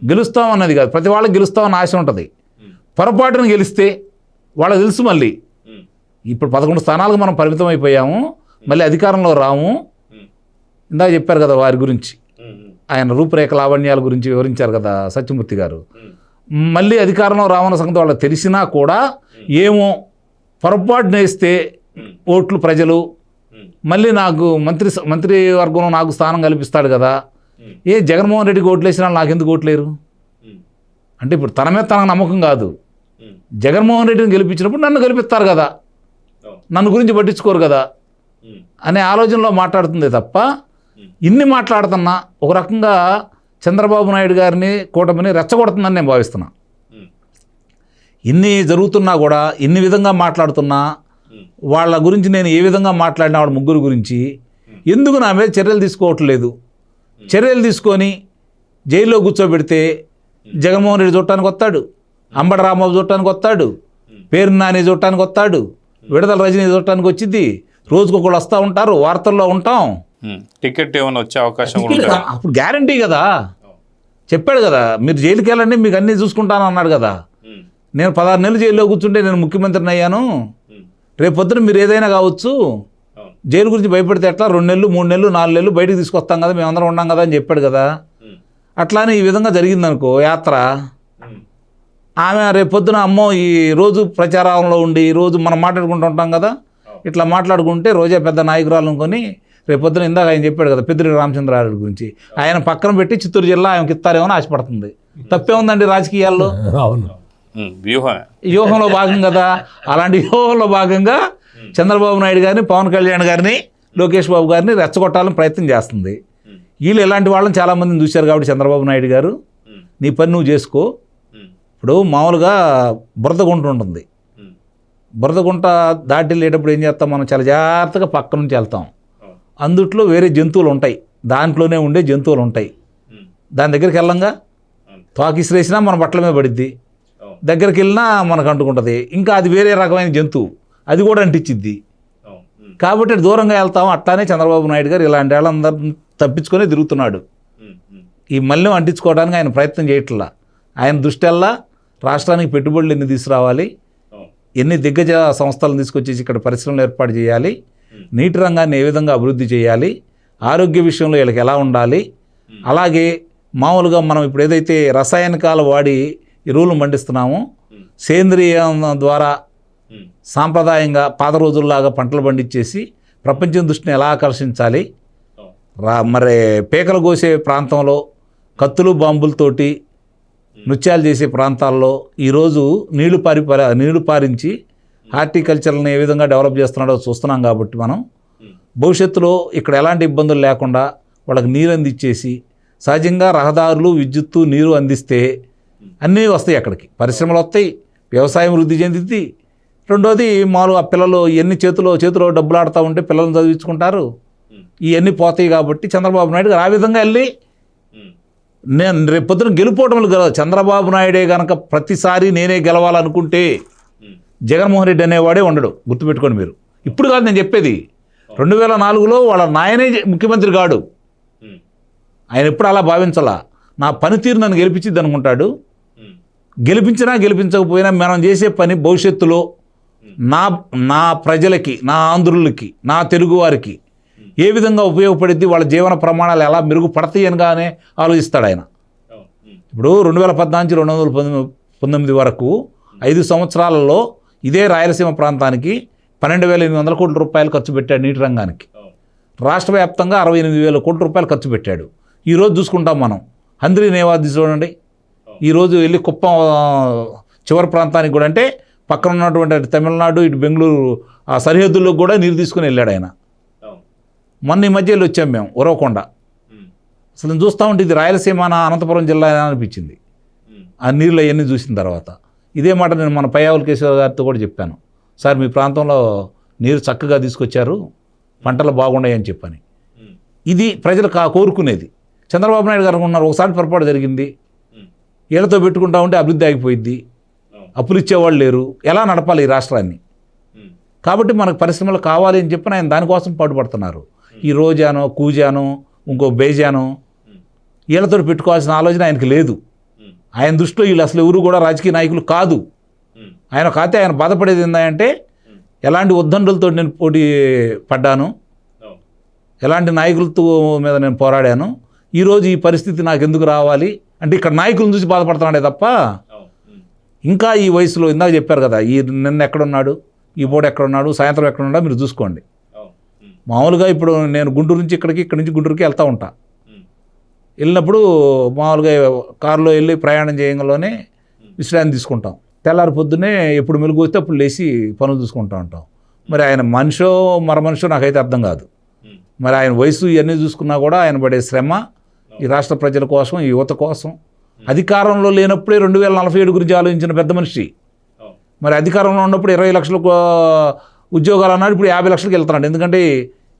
గెలుస్తాం అన్నది కాదు, ప్రతి వాళ్ళకి గెలుస్తామని ఆశ ఉంటుంది. పొరపాటును గెలిస్తే వాళ్ళకి తెలుసు మళ్ళీ ఇప్పుడు 11 స్థానాలకు మనం పరిమితం అయిపోయాము, మళ్ళీ అధికారంలో రాము. ఇందాక చెప్పారు కదా వారి గురించి, ఆయన రూపురేఖ లావణ్యాల గురించి వివరించారు కదా సత్యమూర్తి గారు. మళ్ళీ అధికారంలో రావన్న సంగతి వాళ్ళకి తెలిసినా కూడా ఏమో పొరపాటున వేస్తే ఓట్లు ప్రజలు మళ్ళీ నాకు మంత్రివర్గంలో నాకు స్థానం కల్పిస్తాడు కదా, ఏ జగన్మోహన్ రెడ్డికి ఓట్లు వేసినా నాకు ఎందుకు ఓట్లేరు అంటే ఇప్పుడు తన మీద తనకు నమ్మకం కాదు. జగన్మోహన్ రెడ్డిని గెలిపించినప్పుడు నన్ను గెలిపిస్తారు కదా, నన్ను గురించి పట్టించుకోరు కదా అనే ఆలోచనలో మాట్లాడుతుంది తప్ప, ఇన్ని మాట్లాడుతున్నా ఒక రకంగా చంద్రబాబు నాయుడు గారిని కూటమిని రెచ్చగొడుతుందని నేను భావిస్తున్నా. ఇన్ని జరుగుతున్నా కూడా ఇన్ని విధంగా మాట్లాడుతున్నా వాళ్ళ గురించి నేను ఏ విధంగా మాట్లాడినా వాళ్ళ ముగ్గురు గురించి ఎందుకు నా మీద చర్యలు తీసుకోవట్లేదు? చర్యలు తీసుకొని జైల్లో కూర్చోబెడితే జగన్మోహన్ రెడ్డి చూడటానికి వస్తాడు, అంబటి రాంబాబు చూడటానికి వస్తాడు, పేరు నాని చూడటానికి వస్తాడు, విడదల రజనీ చూడటానికి వచ్చింది, రోజుకొకళ్ళు వస్తూ ఉంటారు, వార్తల్లో ఉంటాం. టికెట్ ఏమైనా వచ్చే అవకాశం కూడా ఉంటుందా? అప్పుడు గ్యారంటీ కదా, చెప్పాడు కదా మీరు జైలుకి వెళ్ళండి మీకు అన్నీ చూసుకుంటాను అన్నాడు కదా. నేను 16 నెలలు జైల్లో కూర్చుంటే నేను ముఖ్యమంత్రిని అయ్యాను, రేపు పొద్దున మీరు ఏదైనా కావచ్చు, జైలు గురించి భయపడితే ఎట్లా 2 నెలలు 3 నెలలు 4 నెలలు బయటకు తీసుకొస్తాం కదా, మేమందరం ఉన్నాం కదా అని చెప్పాడు కదా. అట్లానే ఈ విధంగా జరిగిందనుకో యాత్ర, ఆమె రేపు పొద్దున అమ్మో ఈ రోజు ప్రచారంలో ఉండి రోజు మనం మాట్లాడుకుంటూ ఉంటాం కదా, ఇట్లా మాట్లాడుకుంటే రోజే పెద్ద నాయకురాలు అనుకొని రేపు పొద్దున ఇందాక ఆయన చెప్పాడు కదా పెద్దిరెడ్డి రామచంద్రారెడ్డి గురించి, ఆయన పక్కన పెట్టి చిత్తూరు జిల్లా ఆయనకి ఇస్తారేమో అని ఆశపడుతుంది. తప్పే ఉందండి రాజకీయాల్లో, అవును వ్యూహంలో భాగం కదా. అలాంటి వ్యూహంలో భాగంగా చంద్రబాబు నాయుడు గారిని, పవన్ కళ్యాణ్ గారిని, లోకేష్ బాబు గారిని రెచ్చగొట్టాలని ప్రయత్నం చేస్తుంది. వీళ్ళు ఇలాంటి వాళ్ళని చాలామందిని చూశారు కాబట్టి చంద్రబాబు నాయుడు గారు నీ పని నువ్వు చేసుకో. ఇప్పుడు మామూలుగా బురదగుంట ఉంటుంది, బురదగుంట దాటి వెళ్ళేటప్పుడు ఏం చేస్తాం మనం, చాలా జాగ్రత్తగా పక్క నుంచి వెళ్తాం. అందుట్లో వేరే జంతువులు ఉంటాయి, దాంట్లోనే ఉండే జంతువులు ఉంటాయి. దాని దగ్గరికి వెళ్ళంగా తోకిసిరేసినా మన బట్టల మీద పడిద్ది, దగ్గరికి వెళ్ళినా మనకు అంటుకుంటుంది. ఇంకా అది వేరే రకమైన జంతువు, అది కూడా అంటించిద్ది. కాబట్టి దూరంగా వెళ్తాం. అట్లానే చంద్రబాబు నాయుడు గారు ఇలాంటి వాళ్ళందరినీ తప్పించుకొని తిరుగుతున్నాడు. ఈ మల్యం అంటించుకోవడానికి ఆయన ప్రయత్నం చేయట్లా. ఆయన దృష్టల్లా రాష్ట్రానికి పెట్టుబడులు ఎన్ని తీసుకురావాలి, ఎన్ని దిగ్గజ సంస్థలను తీసుకొచ్చేసి ఇక్కడ పరిశ్రమలు ఏర్పాటు చేయాలి, నీటి రంగాన్ని ఏ విధంగా అభివృద్ధి చేయాలి, ఆరోగ్య విషయంలో వీళ్ళకి ఎలా ఉండాలి, అలాగే మామూలుగా మనం ఇప్పుడు ఏదైతే రసాయనికాలు వాడి ఎరువులు మండిస్తున్నామో సేంద్రియం ద్వారా సాంప్రదాయంగా పాత రోజుల్లాగా పంటలు పండించేసి ప్రపంచం దృష్టిని ఎలా ఆకర్షించాలి, మరి పేకలు కోసే ప్రాంతంలో కత్తులు బాంబులతోటి నృత్యాలు చేసే ప్రాంతాల్లో ఈరోజు నీళ్లు పారించి హార్టికల్చర్ని ఏ విధంగా డెవలప్ చేస్తున్నాడో చూస్తున్నాం. కాబట్టి మనం భవిష్యత్తులో ఇక్కడ ఎలాంటి ఇబ్బందులు లేకుండా వాళ్ళకి నీరు అందించేసి సహజంగా రహదారులు, విద్యుత్తు, నీరు అందిస్తే అన్నీ వస్తాయి, అక్కడికి పరిశ్రమలు వస్తాయి, వ్యవసాయం వృద్ధి చెందిద్ది. రెండోది మామూలుగా పిల్లలు ఎన్ని చేతిలో డబ్బులు ఆడుతూ ఉంటే పిల్లలను చదివించుకుంటారు, ఇవన్నీ పోతాయి. కాబట్టి చంద్రబాబు నాయుడు గారు ఆ విధంగా వెళ్ళి నేను రేపు పొద్దున గెలుపోవటం గెలవదు. చంద్రబాబు నాయుడే కనుక ప్రతిసారి నేనే గెలవాలనుకుంటే జగన్మోహన్ రెడ్డి అనేవాడే ఉండడు, గుర్తుపెట్టుకోండి మీరు. ఇప్పుడు కాదు నేను చెప్పేది, 2004లో వాళ్ళ నాయనే ముఖ్యమంత్రి కాడు. ఆయన ఎప్పుడు అలా భావించాలా, నా పనితీరు నన్ను గెలిపించిద్ది అనుకుంటాడు. గెలిపించినా గెలిపించకపోయినా మనం చేసే పని భవిష్యత్తులో నా ప్రజలకి, నా ఆంధ్రులకి, నా తెలుగువారికి ఏ విధంగా ఉపయోగపడిద్ది, వాళ్ళ జీవన ప్రమాణాలు ఎలా మెరుగుపడతాయి అనగానే ఆలోచిస్తాడు ఆయన. ఇప్పుడు 2014 నుంచి 2019 వరకు 5 సంవత్సరాలలో ఇదే రాయలసీమ ప్రాంతానికి 12,800 కోట్ల రూపాయలు ఖర్చు పెట్టాడు నీటి రంగానికి. రాష్ట్ర వ్యాప్తంగా 68,000 కోట్ల రూపాయలు ఖర్చు పెట్టాడు. ఈరోజు చూసుకుంటాం మనం హంద్రీ నేవాది చూడండి, ఈరోజు వెళ్ళి కుప్పం చివరి ప్రాంతానికి కూడా, అంటే పక్కన ఉన్నటువంటి తమిళనాడు ఇటు బెంగళూరు ఆ సరిహద్దుల్లో కూడా నీరు తీసుకుని వెళ్ళాడు ఆయన. మొన్న ఈ మధ్యలో వచ్చాం మేము ఉరవకొండ, అసలు నేను చూస్తూ ఉంటే ఇది రాయలసీమ అనంతపురం జిల్లా అనిపించింది ఆ నీళ్ళు అవన్నీ చూసిన తర్వాత. ఇదే మాట నేను మన పయ్యావుల కేశవ గారితో కూడా చెప్పాను, సార్ మీ ప్రాంతంలో నీరు చక్కగా తీసుకొచ్చారు, పంటలు బాగున్నాయి అని చెప్పని. ఇది ప్రజలు కోరుకునేది. చంద్రబాబు నాయుడు గారు ఉన్నారు, ఒకసారి పొరపాటు జరిగింది, వీళ్ళతో పెట్టుకుంటా ఉంటే అభివృద్ధి ఆగిపోయింది, అప్పులు ఇచ్చేవాళ్ళు లేరు, ఎలా నడపాలి ఈ రాష్ట్రాన్ని. కాబట్టి మనకు పరిశ్రమలు కావాలి అని చెప్పి ఆయన దానికోసం పాటుపడుతున్నారు. ఈ రోజానో కూజానో ఇంకో బేజానో వీళ్ళతో పెట్టుకోవాల్సిన ఆలోచన ఆయనకి లేదు. ఆయన దృష్టిలో వీళ్ళు అసలు ఎవరు కూడా రాజకీయ నాయకులు కాదు. ఆయన కాతే ఆయన బాధపడేది ఏంటంటే ఎలాంటి ఉద్దండులతో నేను పోటీ పడ్డాను, ఎలాంటి నాయకులతో మీద నేను పోరాడాను, ఈరోజు ఈ పరిస్థితి నాకు ఎందుకు రావాలి అంటే ఇక్కడ నాయకులను చూసి బాధపడుతున్నాడే తప్ప ఇంకా ఈ వయసులో ఇందాక చెప్పారు కదా, ఈ నిన్న ఎక్కడున్నాడు, ఈ పూట ఎక్కడున్నాడు, సాయంత్రం ఎక్కడున్నాడో మీరు చూసుకోండి. మామూలుగా ఇప్పుడు నేను గుంటూరు నుంచి ఇక్కడి నుంచి గుంటూరుకి వెళ్తూ ఉంటా. వెళ్ళినప్పుడు మామూలుగా కారులో వెళ్ళి ప్రయాణం చేయడంలోనే విశ్రాంతి తీసుకుంటాం. తెల్లారి పొద్దున్నే ఎప్పుడు మెలుగు వస్తే అప్పుడు లేచి పనులు చూసుకుంటూ ఉంటాం. మరి ఆయన మనిషో మనిషో నాకైతే అర్థం కాదు. మరి ఆయన వయసు ఇవన్నీ చూసుకున్నా కూడా ఆయన పడే శ్రమ ఈ రాష్ట్ర ప్రజల కోసం, ఈ యువత కోసం, అధికారంలో లేనప్పుడే 2047 గురించి ఆలోచించిన పెద్ద మనిషి. మరి అధికారంలో ఉన్నప్పుడు 20 లక్షల ఉద్యోగాలు అన్నాడు, ఇప్పుడు 50 లక్షలకు వెళ్తున్నాడు. ఎందుకంటే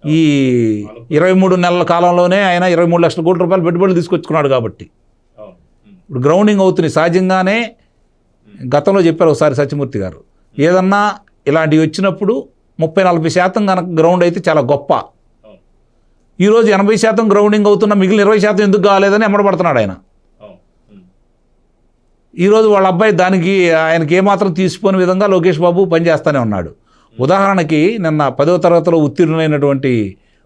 ఈ 23 నెలల కాలంలోనే ఆయన 23 లక్షల కోట్ల రూపాయలు పెట్టుబడులు తీసుకొచ్చుకున్నాడు కాబట్టి ఇప్పుడు గ్రౌండింగ్ అవుతుంది. సహజంగానే గతంలో చెప్పారు ఒకసారి సత్యమూర్తి గారు, ఏదన్నా ఇలాంటివి వచ్చినప్పుడు 30-40% కనుక గ్రౌండ్ అయితే చాలా గొప్ప. ఈరోజు 80% గ్రౌండింగ్ అవుతున్న మిగిలిన 20% ఎందుకు కాలేదని ఎమ్మడబడుతున్నాడు ఆయన. ఈరోజు వాళ్ళ అబ్బాయి దానికి ఆయనకి ఏమాత్రం తీసిపోని విధంగా లోకేష్ బాబు పనిచేస్తూనే ఉన్నాడు. ఉదాహరణకి నిన్న 10వ తరగతిలో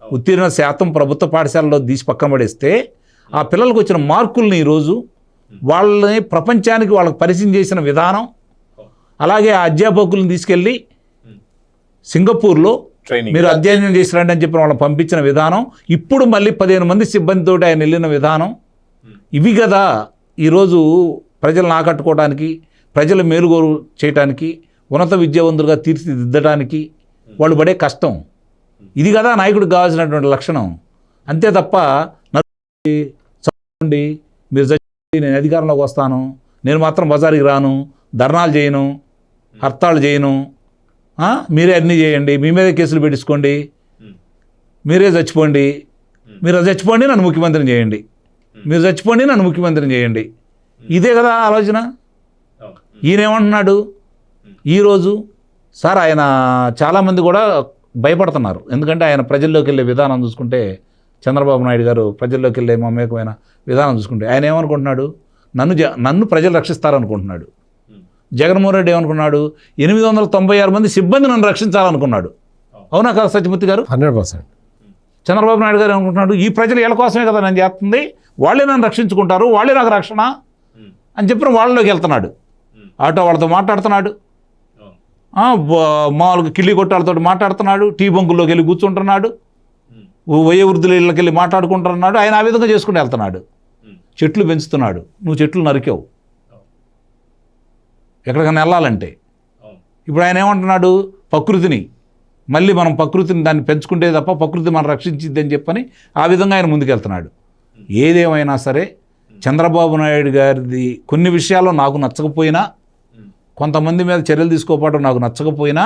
ఉత్తీర్ణ శాతం ప్రభుత్వ పాఠశాలలో తీసి పక్కన పడేస్తే ఆ పిల్లలకు వచ్చిన మార్కుల్ని ఈరోజు వాళ్ళని ప్రపంచానికి వాళ్ళకి పరిచయం చేసిన విధానం, అలాగే ఆ అధ్యాపకులను తీసుకెళ్ళి సింగపూర్లో మీరు అధ్యయనం చేసిరండి అని చెప్పి వాళ్ళని పంపించిన విధానం, ఇప్పుడు మళ్ళీ 15 మంది సిబ్బందితో ఆయన వెళ్ళిన విధానం, ఇవి కదా ఈరోజు ప్రజలను ఆకట్టుకోవడానికి, ప్రజల మేలుగోరు చేయడానికి, ఉన్నత విద్యావంతులుగా తీర్చిదిద్దడానికి వాళ్ళు పడే కష్టం. ఇది కదా నాయకుడికి కావాల్సినటువంటి లక్షణం. అంతే తప్ప చదవండి, మీరు చచ్చి నేను అధికారంలోకి వస్తాను, నేను మాత్రం బజారుకి రాను, ధర్నాలు చేయను, హర్తాళ్ళు చేయను, మీరే అన్నీ చేయండి, మీ మీదే కేసులు పెట్టించుకోండి, మీరే చచ్చిపోండి, మీరు చచ్చిపోండి నన్ను ముఖ్యమంత్రిని చేయండి, మీరు చచ్చిపోండి నన్ను ముఖ్యమంత్రిని చేయండి, ఇదే కదా ఆలోచన. ఈయనేమంటున్నాడు ఈరోజు సార్, ఆయన చాలామంది కూడా భయపడుతున్నారు. ఎందుకంటే ఆయన ప్రజల్లోకి వెళ్ళే విధానం చూసుకుంటే, చంద్రబాబు నాయుడు గారు ప్రజల్లోకి వెళ్ళే మమేకమైన విధానం చూసుకుంటే ఆయన ఏమనుకుంటున్నాడు, నన్ను ప్రజలు రక్షిస్తారనుకుంటున్నాడు. జగన్మోహన్ రెడ్డి ఏమనుకున్నాడు, 896 మంది సిబ్బంది నన్ను రక్షించాలనుకున్నాడు. అవునా కదా సత్యమూర్తి గారు? 100%. చంద్రబాబు నాయుడు గారు ఏమనుకుంటున్నాడు, ఈ ప్రజలు వీళ్ళ కోసమే కదా నేను చేస్తుంది, వాళ్ళే నన్ను రక్షించుకుంటారు, వాళ్ళే నాకు రక్షణ అని చెప్పిన వాళ్ళలోకి వెళ్తున్నాడు. ఆటో వాళ్ళతో మాట్లాడుతున్నాడు, మామూలుగా కిళ్ళి కొట్టాలతో మాట్లాడుతున్నాడు, టీ బంకుల్లోకి వెళ్ళి కూర్చుంటున్నాడు, వయోవృద్ధుల ఇళ్ళకి వెళ్ళి మాట్లాడుకుంటున్నాడు. ఆయన ఆ విధంగా చేసుకుని వెళ్తున్నాడు. చెట్లు పెంచుతున్నాడు, నువ్వు చెట్లు నరికావు ఎక్కడికైనా వెళ్ళాలంటే. ఇప్పుడు ఆయన ఏమంటున్నాడు, ప్రకృతిని మళ్ళీ మనం దాన్ని పెంచుకుంటే తప్ప ప్రకృతి మనం రక్షించిద్దని చెప్పని ఆ విధంగా ఆయన ముందుకెళ్తున్నాడు. ఏదేమైనా సరే చంద్రబాబు నాయుడు గారిది కొన్ని విషయాల్లో నాకు నచ్చకపోయినా, కొంతమంది మీద చర్యలు తీసుకోకపోవడం నాకు నచ్చకపోయినా,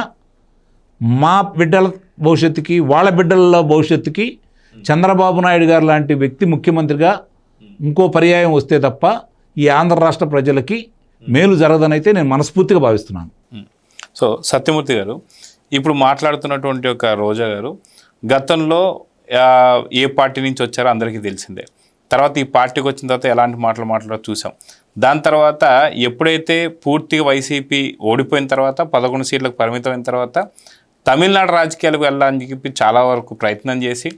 మా బిడ్డల భవిష్యత్తుకి, వాళ్ళ బిడ్డల భవిష్యత్తుకి చంద్రబాబు నాయుడు గారు లాంటి వ్యక్తి ముఖ్యమంత్రిగా ఇంకో పర్యాయం వస్తే తప్ప ఈ ఆంధ్ర రాష్ట్ర ప్రజలకి మేలు జరగదనైతే నేను మనస్ఫూర్తిగా భావిస్తున్నాను. సో సత్యమూర్తి గారు, ఇప్పుడు మాట్లాడుతున్నటువంటి ఒక రోజా గారు గతంలో ఏ పార్టీ నుంచి వచ్చారో అందరికీ తెలిసిందే. తర్వాత ఈ పార్టీకి వచ్చిన తర్వాత ఎలాంటి మాట్లాడో చూసాం. దాని తర్వాత ఎప్పుడైతే పూర్తిగా వైసీపీ ఓడిపోయిన తర్వాత 11 సీట్లకు పరిమితమైన తర్వాత తమిళనాడు రాజకీయాలకు వెళ్ళడానికి చెప్పి చాలా వరకు ప్రయత్నం చేసి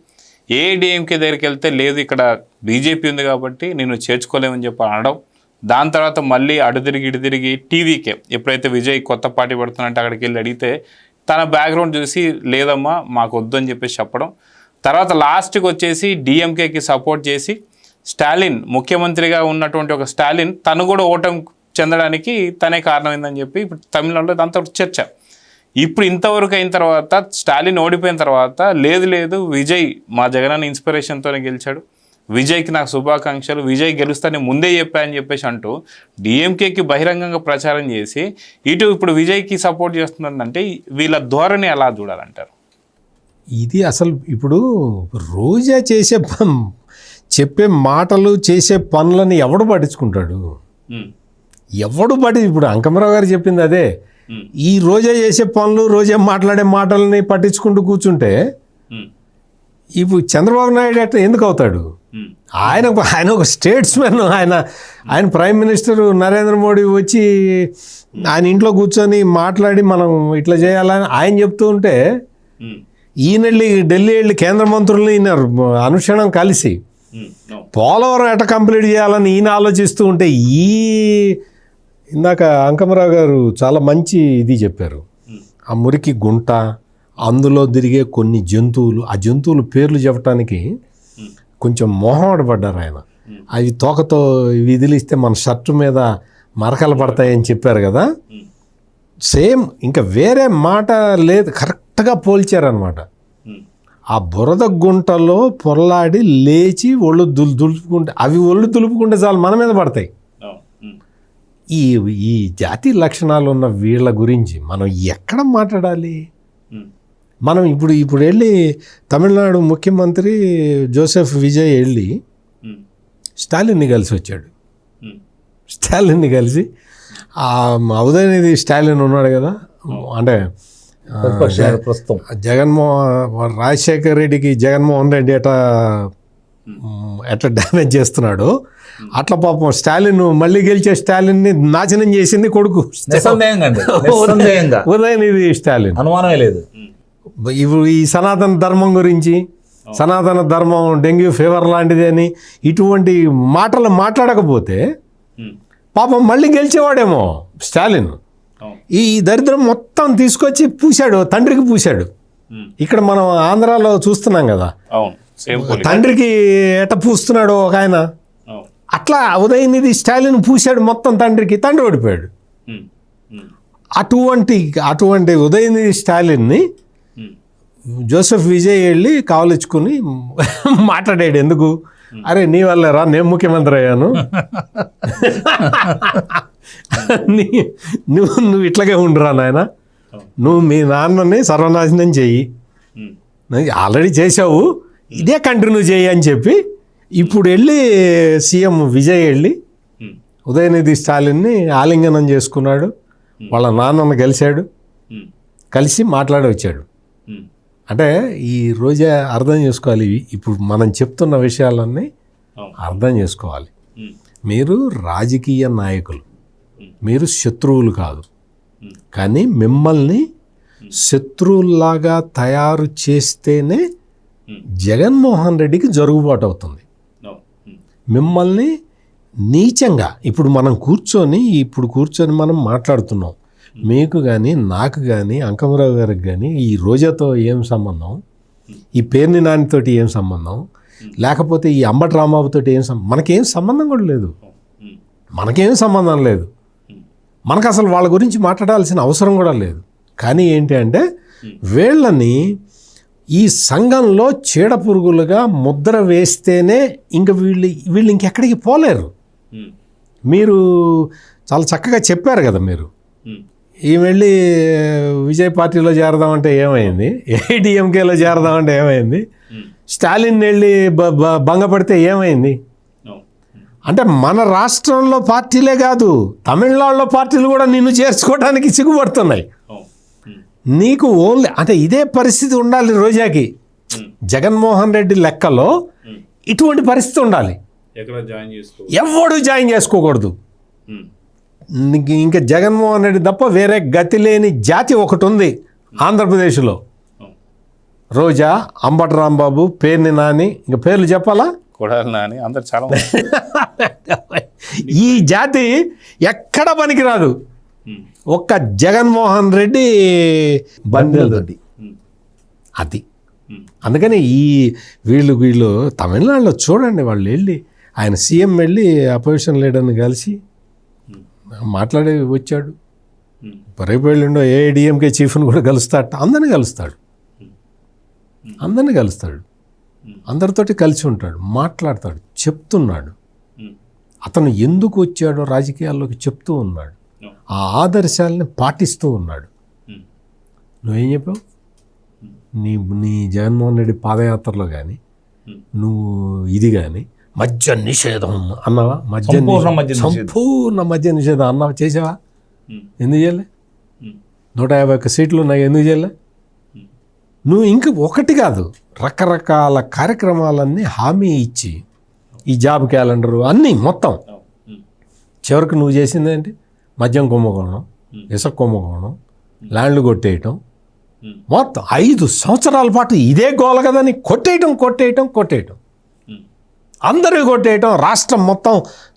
ఏఐడిఎంకే దగ్గరికి వెళ్తే లేదు ఇక్కడ బీజేపీ ఉంది కాబట్టి నేను చేర్చుకోలేమని చెప్పి అనడం. దాని తర్వాత మళ్ళీ ఇటు తిరిగి టీవీకే ఎప్పుడైతే విజయ్ కొత్త పార్టీ పెడుతున్నట్టు అక్కడికి వెళ్ళి అడిగితే తన బ్యాక్గ్రౌండ్ చూసి లేదమ్మా మాకు వద్దు అని చెప్పేసి చెప్పడం. తర్వాత లాస్ట్కి వచ్చేసి డిఎంకేకి సపోర్ట్ చేసి స్టాలిన్ ముఖ్యమంత్రిగా ఉన్నటువంటి ఒక స్టాలిన్ తను కూడా ఓటమి చెందడానికి తనే కారణమైందని చెప్పి ఇప్పుడు తమిళనాడులో దాంతో చర్చ. ఇప్పుడు ఇంతవరకు అయిన తర్వాత స్టాలిన్ ఓడిపోయిన తర్వాత లేదు విజయ్ మా జగనన్న ఇన్స్పిరేషన్తోనే గెలిచాడు, విజయ్కి నాకు శుభాకాంక్షలు, విజయ్ గెలుస్తానే ముందే చెప్పా అని చెప్పేసి అంటూ డిఎంకేకి బహిరంగంగా ప్రచారం చేసి ఇప్పుడు విజయ్కి సపోర్ట్ చేస్తుందంటే వీళ్ళ ధోరణి ఎలా చూడాలంటారు? ఇది అసలు ఇప్పుడు రోజా చెప్పే మాటలు చేసే పనులని ఎవడు పట్టించుకుంటాడు? ఇప్పుడు అంకమరావు గారు చెప్పింది అదే. ఈ రోజా చేసే పనులు, రోజా మాట్లాడే మాటలని పట్టించుకుంటూ కూర్చుంటే ఇప్పుడు చంద్రబాబు నాయుడు అట్లా ఎందుకు అవుతాడు? ఆయన ఒక స్టేట్స్మెన్. ఆయన ప్రైమ్ మినిస్టర్ నరేంద్ర మోడీ వచ్చి ఆయన ఇంట్లో కూర్చొని మాట్లాడి మనం ఇట్లా చేయాలని ఆయన చెప్తూ ఉంటే ఈయన ఢిల్లీ వెళ్ళి కేంద్ర మంత్రులు ఈయన అనుక్షణం కలిసి పోలవరం ఎట్ట కంప్లీట్ చేయాలని ఈయన ఆలోచిస్తూ ఉంటే ఇందాక అంకమరావు గారు చాలా మంచి ఇది చెప్పారు. ఆ మురికి గుంట, అందులో తిరిగే కొన్ని జంతువులు, ఆ జంతువుల పేర్లు చెప్పడానికి కొంచెం మొహమాట పడ్డారు ఆయన. అవి తోకతో విదిలిస్తే మన షర్టు మీద మరకలు పడతాయని చెప్పారు కదా, సేమ్ ఇంకా వేరే మాట లేదు, కరెక్ట్గా పోల్చారనమాట. ఆ బురద గుంటలో పొరలాడి లేచి ఒళ్ళు దులుపుకుంటే అవి ఒళ్ళు దులుపుకుంటే చాలు మన మీద పడతాయి. ఈ జాతి లక్షణాలు ఉన్న వీళ్ళ గురించి మనం ఎక్కడ మాట్లాడాలి? మనం ఇప్పుడు వెళ్ళి తమిళనాడు ముఖ్యమంత్రి జోసెఫ్ విజయ్ వెళ్ళి స్టాలిన్ని కలిసి వచ్చాడు. స్టాలిన్ని కలిసి ఉదయనిధి స్టాలిన్ ఉన్నాడు కదా, అంటే ప్రస్తుతం రాజశేఖర్ రెడ్డికి జగన్మోహన్ రెడ్డి ఎట్లా డ్యామేజ్ చేస్తున్నాడు, అట్లా పాపం స్టాలిన్ మళ్ళీ గెలిచే స్టాలిన్ని నాశనం చేసింది కొడుకు ఉదయనిధి స్టాలిన్, అనుమానమే లేదు. ఇప్పుడు ఈ సనాతన ధర్మం గురించి, సనాతన ధర్మం డెంగ్యూ ఫీవర్ లాంటిది అని ఇటువంటి మాటలు మాట్లాడకపోతే పాపం మళ్ళీ గెలిచేవాడేమో స్టాలిన్. ఈ దరిద్రం మొత్తం తీసుకొచ్చి పూశాడు, తండ్రికి పూశాడు. ఇక్కడ మనం ఆంధ్రాలో చూస్తున్నాం కదా, తండ్రికి ఎట పూస్తున్నాడు ఒక ఆయన, అట్లా ఉదయనిధి స్టాలిన్ పూశాడు మొత్తం తండ్రికి, తండ్రి ఓడిపోయాడు. అటువంటి ఉదయనిధి స్టాలిన్ని జోసెఫ్ విజయ్ వెళ్ళి కావలించుకుని మాట్లాడాడు. ఎందుకు? అరే నీ వల్లే రా నేను ముఖ్యమంత్రి అయ్యాను, నువ్వు ఇట్లాగే ఉండురా నాయన, నువ్వు మీ నాన్నని సర్వనాశనం చెయ్యి, ఆల్రెడీ చేసావు, ఇదే కంటిన్యూ చెయ్యి అని చెప్పి ఇప్పుడు వెళ్ళి సీఎం విజయ్ వెళ్ళి ఉదయనిధి స్టాలిన్ని ఆలింగనం చేసుకున్నాడు, వాళ్ళ నాన్నను కలిశాడు, కలిసి మాట్లాడి వచ్చాడు. అంటే ఈ రోజే అర్థం చేసుకోవాలి, ఇప్పుడు మనం చెప్తున్న విషయాలన్నీ అర్థం చేసుకోవాలి. మీరు రాజకీయ నాయకులు, మీరు శత్రువులు కాదు, కానీ మిమ్మల్ని శత్రువుల్లాగా తయారు చేస్తేనే జగన్మోహన్ రెడ్డికి జరుగుబాటు అవుతుంది. మిమ్మల్ని నీచంగా ఇప్పుడు కూర్చొని మనం మాట్లాడుతున్నాం, మీకు కానీ నాకు కానీ అంకమరావు గారికి కానీ ఈ రోజాతో ఏం సంబంధం, ఈ పేర్ని నానితోటి ఏం సంబంధం, లేకపోతే ఈ అంబటి రాంబాబుతో మనకేం సంబంధం కూడా లేదు, మనకేం సంబంధం లేదు, మనకు అసలు వాళ్ళ గురించి మాట్లాడాల్సిన అవసరం కూడా లేదు. కానీ ఏంటి అంటే వీళ్ళని ఈ సంఘంలో చీడపురుగులుగా ముద్ర వేస్తేనే ఇంకా వీళ్ళు ఇంకెక్కడికి పోలేరు. మీరు చాలా చక్కగా చెప్పారు కదా, మీరు ఈ వెళ్ళి విజయ్ పార్టీలో చేరదామంటే ఏమైంది, ఏఐడిఎంకేలో చేరదామంటే ఏమైంది, స్టాలిన్ వెళ్ళి భంగపడితే ఏమైంది. అంటే మన రాష్ట్రంలో పార్టీలే కాదు, తమిళనాడులో పార్టీలు కూడా నిన్ను చేర్చుకోవడానికి సిగ్గుపడుతున్నాయి. నీకు ఓన్లీ అంటే ఇదే పరిస్థితి ఉండాలి రోజాకి. జగన్మోహన్ రెడ్డి లెక్కలో ఇటువంటి పరిస్థితి ఉండాలి, ఎవడు జాయిన్ చేసుకోకూడదు. ఇంకా జగన్మోహన్ రెడ్డి తప్ప వేరే గతి లేని జాతి ఒకటి ఉంది ఆంధ్రప్రదేశ్లో, రోజా, అంబటి రాంబాబు, పేర్ని నాని, ఇంకా పేర్లు చెప్పాలా, కొడాలి నాని, అందరు చాలా ఈ జాతి ఎక్కడ పనికిరాదు, ఒక్క జగన్మోహన్ రెడ్డి బందెలతోటి అది. అందుకని వీళ్ళు తమిళనాడులో చూడండి, వాళ్ళు వెళ్ళి ఆయన సీఎం వెళ్ళి అపోజిషన్ లీడర్ని కలిసి మాట్లాడి వచ్చాడు. రేపు వెళ్ళిండో ఏఐడిఎంకే చీఫ్ని కూడా కలుస్తాడు, అందరినీ కలుస్తాడు, అందరితోటి కలిసి ఉంటాడు, మాట్లాడతాడు, చెప్తున్నాడు. అతను ఎందుకు వచ్చాడో రాజకీయాల్లోకి చెప్తూ ఉన్నాడు, ఆ ఆదర్శాలని పాటిస్తూ ఉన్నాడు. నువ్వేం చెప్పావు? నీ జగన్మోహన్ రెడ్డి పాదయాత్రలో కానీ నువ్వు ఇది కానీ మద్య నిషేధం అన్నావా? సంపూర్ణ మద్య నిషేధం అన్నావా? చేసావా? ఎందుకు చేయలే? 151 సీట్లు ఉన్నాయి, ఎందుకు చేయలే? నువ్వు ఇంకా ఒకటి కాదు, రకరకాల కార్యక్రమాలన్నీ హామీ ఇచ్చి ఈ జాబ్ క్యాలెండరు అన్నీ మొత్తం చివరికి నువ్వు చేసింది ఏంటి? మద్యం కుంభకోణం, ఇసుక కుంభకోణం, ల్యాండ్లు కొట్టేయటం, మొత్తం 5 సంవత్సరాల పాటు ఇదే గోల కదని కొట్టేయటం అందరూ కొట్టేయటం, రాష్ట్రం మొత్తం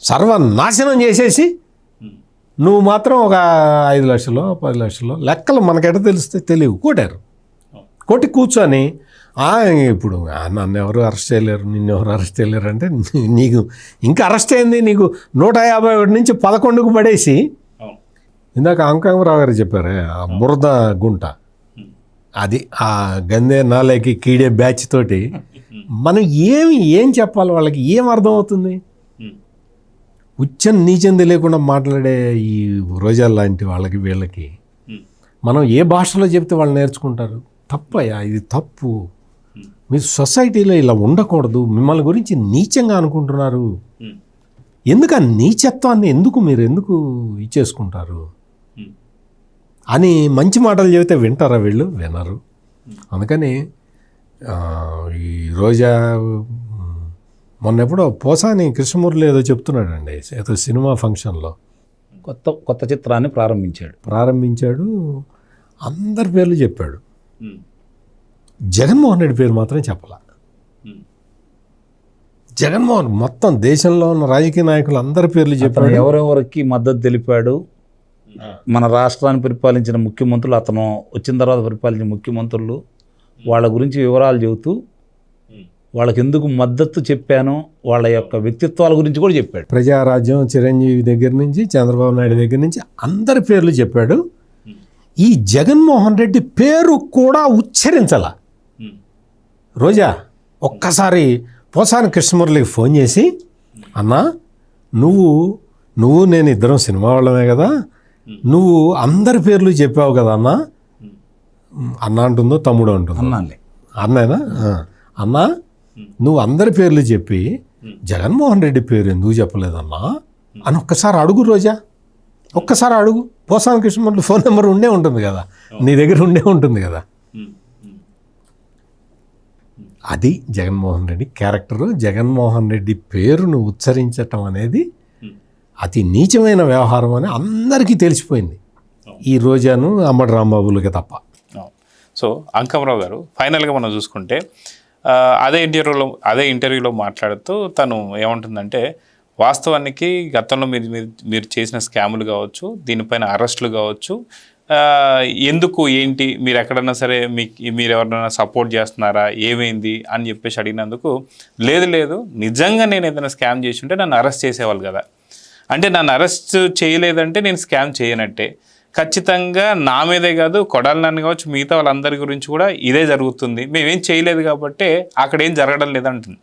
సర్వనాశనం చేసేసి నువ్వు మాత్రం ఒక 5 లక్షలు 10 లక్షలు లెక్కలు మనకెట తెలిస్తే తెలియవు కొట్టారు. కొట్టి కూర్చొని ఇప్పుడు నన్ను ఎవరు అరెస్ట్ చేయలేరు, నిన్ను ఎవరు అరెస్ట్ చేయలేరు అంటే నీకు ఇంకా అరెస్ట్ అయింది నీకు 151 నుంచి 11కు పడేసి, ఇందాక అంకాంగరావు గారు చెప్పారే ఆ బురద గుంట, అది ఆ గందే నాలేకి కీడే బ్యాచ్ తోటి మనం ఏం చెప్పాలి వాళ్ళకి? ఏం అర్థమవుతుంది? ఉచ్చం నీచం తెలియకుండా మాట్లాడే ఈ రోజా లాంటి వాళ్ళకి వీళ్ళకి మనం ఏ భాషలో చెప్తే వాళ్ళు నేర్చుకుంటారు? తప్పయ్యా, ఇది తప్పు. మీ సొసైటీలో ఇలా ఉండకూడదు, మిమ్మల్ని గురించి నీచంగా అనుకుంటున్నారు. ఎందుకు ఆ నీచత్వాన్ని మీరు ఎందుకు ఇచ్చేసుకుంటారు అని మంచి మాటలు చెబితే వింటారా వీళ్ళు? వినరు. అందుకని ఈ రోజా మొన్నెప్పుడో పోసాని కృష్ణమూర్తి ఏదో చెప్తున్నాడండి, ఏదో సినిమా ఫంక్షన్లో కొత్త చిత్రాన్ని ప్రారంభించాడు. అందరి పేర్లు చెప్పాడు, జగన్మోహన్ రెడ్డి పేరు మాత్రం చెప్పాల. జగన్మోహన్ మొత్తం దేశంలో ఉన్న రాజకీయ నాయకులు అందరి పేర్లు చెప్పాడు. ఎవరెవరికి మద్దతు తెలిపాడు, మన రాష్ట్రాన్ని పరిపాలించిన ముఖ్యమంత్రులు, అతను వచ్చిన తర్వాత పరిపాలించిన ముఖ్యమంత్రులు, వాళ్ళ గురించి వివరాలు చెబుతూ వాళ్ళకి ఎందుకు మద్దతు చెప్పానో వాళ్ళ యొక్క వ్యక్తిత్వాల గురించి కూడా చెప్పాడు. ప్రజారాజ్యం చిరంజీవి దగ్గర నుంచి చంద్రబాబు నాయుడు దగ్గర నుంచి అందరి పేర్లు చెప్పాడు. ఈ జగన్మోహన్ రెడ్డి పేరు కూడా ఉచ్చరించాల. రోజా ఒక్కసారి పోసాని కృష్ణమూర్తికి ఫోన్ చేసి, అన్నా నువ్వు నేను ఇద్దరం సినిమా వాళ్ళమే కదా, నువ్వు అందరి పేర్లు చెప్పావు కదా అన్న అంటుందో తమ్ముడు అంటుందో అన్నేనా? అన్నా నువ్వు అందరి పేర్లు చెప్పి జగన్మోహన్ రెడ్డి పేరు ఎందుకు చెప్పలేదన్నా అని ఒక్కసారి అడుగు రోజా, ఒక్కసారి అడుగు. పోసాని కృష్ణమూర్తి ఫోన్ నెంబర్ ఉండే ఉంటుంది కదా, నీ దగ్గర ఉండే ఉంటుంది కదా. అది జగన్మోహన్ రెడ్డి క్యారెక్టరు. జగన్మోహన్ రెడ్డి పేరును ఉచ్చరించటం అనేది అతి నీచమైన వ్యవహారం అని అందరికీ తెలిసిపోయింది, ఈ రోజాను అమ్మడి రాంబాబులకి తప్ప. సో అంకమరావు గారు ఫైనల్గా మనం చూసుకుంటే అదే ఇంటర్వ్యూలో మాట్లాడుతూ తను ఏమంటుందంటే, వాస్తవానికి గతంలో మీరు చేసిన స్కాములు కావచ్చు, దీనిపైన అరెస్టులు కావచ్చు, ఎందుకు ఏంటి మీరు ఎక్కడన్నా సరే మీరు ఎవరినైనా సపోర్ట్ చేస్తున్నారా, ఏమైంది అని చెప్పేసి అడిగినందుకు, లేదు నిజంగా నేను ఏదైనా స్కామ్ చేసి ఉంటే నన్ను అరెస్ట్ చేసేవాళ్ళు కదా, అంటే నన్ను అరెస్ట్ చేయలేదంటే నేను స్కామ్ చేయనట్టే, ఖచ్చితంగా నా మీదే కాదు కొడాలి నాన్న కావచ్చు మిగతా వాళ్ళందరి గురించి కూడా ఇదే జరుగుతుంది, మేమేం చేయలేదు కాబట్టి అక్కడ ఏం జరగడం లేదంటుంది.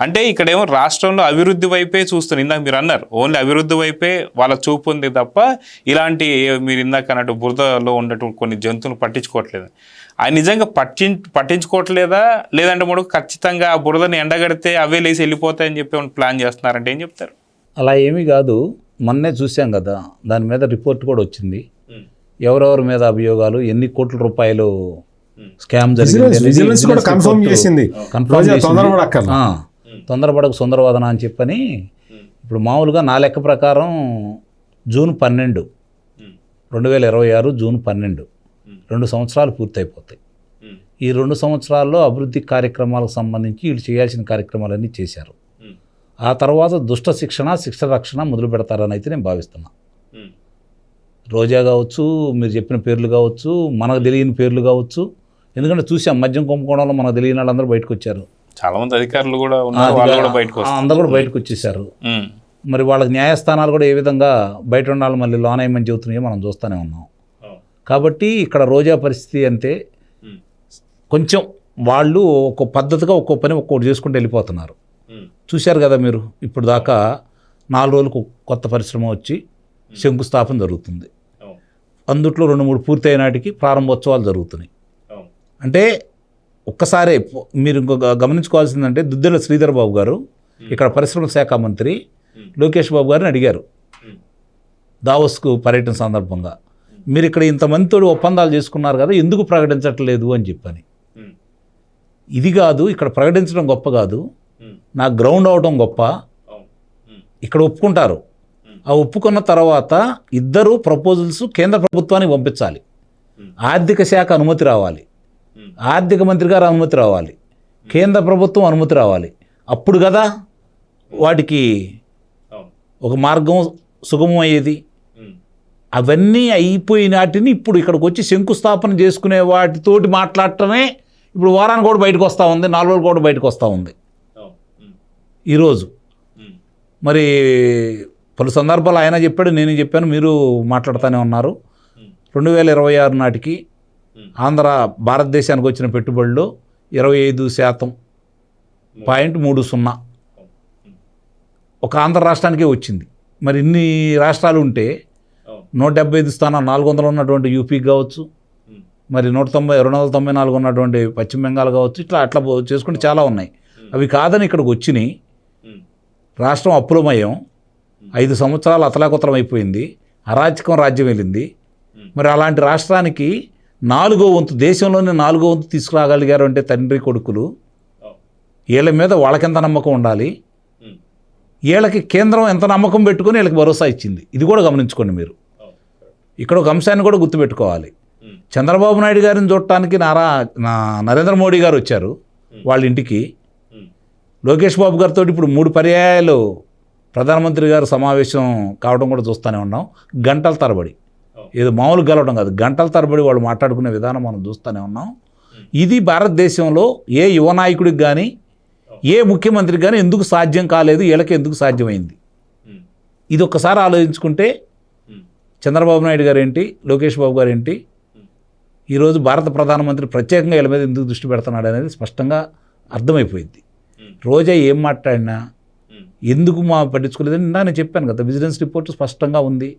అంటే ఇక్కడేమో రాష్ట్రంలో అభివృద్ధి వైపే చూస్తుంది. ఇందాక మీరు అన్నారు ఓన్లీ అభివృద్ధి వైపే వాళ్ళ చూపు ఉంది తప్ప ఇలాంటి మీరు ఇందాక అన్నట్టు బురదలో ఉన్నట్టు కొన్ని జంతువులు పట్టించుకోవట్లేదు. ఆయన నిజంగా పట్టించుకోవట్లేదా, లేదంటే కూడా ఖచ్చితంగా ఆ బురదని ఎండగడితే అవే లేసి వెళ్ళిపోతాయని చెప్పి ప్లాన్ చేస్తున్నారంటే ఏం చెప్తారు? అలా ఏమీ కాదు, మొన్నే చూసాం కదా, దాని మీద రిపోర్ట్ కూడా వచ్చింది. ఎవరెవరి మీద అభియోగాలు, ఎన్ని కోట్ల రూపాయలు స్కామ్ జరిగింది తొందరపడకు సుందరవదన అని చెప్పని. ఇప్పుడు మామూలుగా నా లెక్క ప్రకారం జూన్ 12, 2026 జూన్ 12 2 సంవత్సరాలు పూర్తయిపోతాయి. ఈ 2 సంవత్సరాల్లో అభివృద్ధి కార్యక్రమాలకు సంబంధించి వీళ్ళు చేయాల్సిన కార్యక్రమాలన్నీ చేశారు. ఆ తర్వాత దుష్ట శిక్షణ రక్షణ మొదలు పెడతారని అయితే నేను భావిస్తున్నా. రోజా కావచ్చు, మీరు చెప్పిన పేర్లు కావచ్చు, మనకు తెలియని పేర్లు కావచ్చు, ఎందుకంటే చూసాం మద్యం కుంభకోణంలో మనకు తెలియని వాళ్ళందరూ బయటకు వచ్చారు. చాలా మంది అధికారులు కూడా ఉన్నారు, అందరూ కూడా బయటకు వచ్చేసారు. మరి వాళ్ళకి న్యాయస్థానాలు కూడా ఏ విధంగా బయట ఉండాలి మళ్ళీ లోనేమని చెబుతున్నాయో మనం చూస్తూనే ఉన్నాం. కాబట్టి ఇక్కడ రోజా పరిస్థితి అంటే కొంచెం వాళ్ళు ఒక్కో పద్ధతిగా ఒక్కో పని ఒక్కొక్కటి చేసుకుంటూ వెళ్ళిపోతున్నారు. చూశారు కదా మీరు, ఇప్పుడు దాకా 4 రోజులకు కొత్త పరిశ్రమ వచ్చి శంకుస్థాపన జరుగుతుంది. అందుట్లో 2-3 పూర్తయిన నాటికి ప్రారంభోత్సవాలు జరుగుతున్నాయి. అంటే ఒక్కసారే మీరు ఇంకొక గమనించుకోవాల్సిందంటే, దుద్దెల శ్రీధర్ బాబు గారు ఇక్కడ పరిశ్రమల శాఖ మంత్రి లోకేష్ బాబు గారిని అడిగారు దావోస్కు పర్యటన సందర్భంగా, మీరు ఇక్కడ ఇంతమందితో ఒప్పందాలు చేసుకున్నారు కదా, ఎందుకు ప్రకటించట్లేదు అని చెప్పని. ఇది కాదు, ఇక్కడ ప్రకటించడం గొప్ప కాదు, నాకు గ్రౌండ్ అవడం గొప్ప. ఇక్కడ ఒప్పుకుంటారు. ఆ ఒప్పుకున్న తర్వాత ఇద్దరు ప్రపోజల్స్ కేంద్ర ప్రభుత్వానికి పంపించాలి. ఆర్థిక శాఖ అనుమతి రావాలి, ఆర్థిక మంత్రి గారు అనుమతి రావాలి, కేంద్ర ప్రభుత్వం అనుమతి రావాలి. అప్పుడు కదా వాటికి ఒక మార్గం సుగమం అయ్యేది. అవన్నీ అయిపోయినాటిని ఇప్పుడు ఇక్కడికి వచ్చి శంకుస్థాపన చేసుకునే వాటితోటి మాట్లాడటమే ఇప్పుడు వారానికి కూడా బయటకు వస్తూ ఉంది, 4 రోజులు కూడా బయటకు వస్తూ ఉంది. ఈరోజు మరి పలు సందర్భాలు ఆయన చెప్పాడు, నేను చెప్పాను, మీరు మాట్లాడుతూనే ఉన్నారు. 2026 నాటికి భారతదేశానికి వచ్చిన పెట్టుబడులు 25.30% ఒక ఆంధ్ర రాష్ట్రానికే వచ్చింది. మరి ఇన్ని రాష్ట్రాలు ఉంటే 175 స్థానాలు 400 ఉన్నటువంటి యూపీకి కావచ్చు, మరి 294 ఉన్నటువంటి పశ్చిమ బెంగాల్ కావచ్చు, అట్లా చేసుకుంటే చాలా ఉన్నాయి. అవి కాదని ఇక్కడికి వచ్చినాయి. రాష్ట్రం అప్పులమయం, 5 సంవత్సరాలు అతలాకుతలం అయిపోయింది, అరాచకం రాజ్యం వెళ్ళింది. మరి అలాంటి రాష్ట్రానికి 4వ వంతు, దేశంలోనే 4వ వంతు తీసుకురాగలిగారు అంటే తండ్రి కొడుకులు. వీళ్ళ మీద వాళ్ళకెంత నమ్మకం ఉండాలి, వీళ్ళకి కేంద్రం ఎంత నమ్మకం పెట్టుకొని వీళ్ళకి భరోసా ఇచ్చింది. ఇది కూడా గమనించుకోండి మీరు. ఇక్కడ ఒక అంశాన్ని కూడా గుర్తుపెట్టుకోవాలి. చంద్రబాబు నాయుడు గారిని చూడటానికి నరేంద్ర మోడీ గారు వచ్చారు వాళ్ళ ఇంటికి. లోకేష్ బాబు గారితో ఇప్పుడు 3 పర్యాయాలు ప్రధానమంత్రి గారు సమావేశం కావడం కూడా చూస్తూనే ఉన్నాం. గంటల తరబడి, ఏదో మామూలు గెలవడం కాదు, గంటల తరబడి వాళ్ళు మాట్లాడుకునే విధానం మనం చూస్తూనే ఉన్నాం. ఇది భారతదేశంలో ఏ యువ నాయకుడికి కానీ ఏ ముఖ్యమంత్రికి కానీ ఎందుకు సాధ్యం కాలేదు, వీళ్ళకి ఎందుకు సాధ్యమైంది? ఇది ఒక్కసారి ఆలోచించుకుంటే చంద్రబాబు నాయుడు గారు ఏంటి, లోకేష్ బాబు గారు ఏంటి, ఈరోజు భారత ప్రధానమంత్రి ప్రత్యేకంగా వీళ్ళ మీద ఎందుకు దృష్టి పెడుతున్నాడు అనేది స్పష్టంగా అర్థమైపోయింది. రోజా ఏం మాట్లాడినా ఎందుకు పట్టించుకోలేదని నేను చెప్పాను కదా, విజిలెన్స్ రిపోర్టు స్పష్టంగా ఉంది.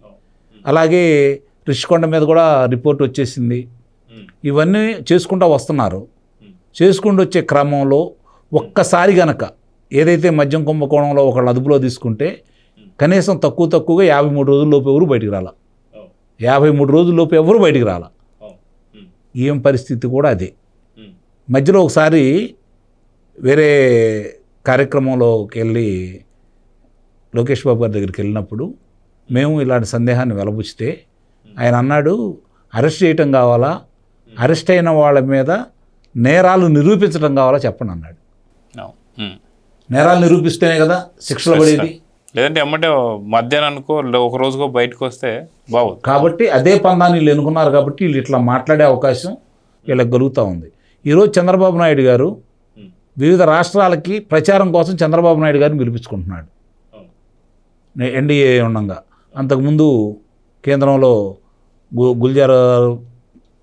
అలాగే రిషికొండ మీద కూడా రిపోర్ట్ వచ్చేసింది. ఇవన్నీ చేసుకుంటూ వస్తున్నారు. చేసుకుంటూ వచ్చే క్రమంలో ఒక్కసారి గనక ఏదైతే మద్యం కుంభకోణంలో ఒకళ్ళు అదుపులో తీసుకుంటే కనీసం తక్కువగా 53 రోజుల్లోపు ఎవరు బయటికి రాల, 53 రోజుల్లోపు ఎవరు బయటికి రాల. ఏం పరిస్థితి కూడా అదే. మధ్యలో ఒకసారి వేరే కార్యక్రమంలోకి వెళ్ళి లోకేష్ బాబు గారి దగ్గరికి వెళ్ళినప్పుడు మేము ఇలాంటి సందేహాన్ని వెలబుచ్చితే ఆయన అన్నాడు, అరెస్ట్ చేయటం కావాలా, అరెస్ట్ అయిన వాళ్ళ మీద నేరాలు నిరూపించడం కావాలా చెప్పండి అన్నాడు. నేరాలు నిరూపిస్తేనే కదా శిక్షలు పడేది, లేదంటే ఎమ్మటే మధ్యాహ్నానికో ఒక రోజుకో బయటకు వస్తే బాగుంది. కాబట్టి అదే పందాన్ని వీళ్ళు ఎన్నుకున్నారు. కాబట్టి వీళ్ళు ఇట్లా మాట్లాడే అవకాశం వీళ్ళకి కలుగుతూ ఉంది. ఈరోజు చంద్రబాబు నాయుడు గారు వివిధ రాష్ట్రాలకి ప్రచారం కోసం చంద్రబాబు నాయుడు గారిని పిలిపించుకుంటున్నాడు. ఎన్డీఏ ఉండగా అంతకుముందు కేంద్రంలో గుల్జార్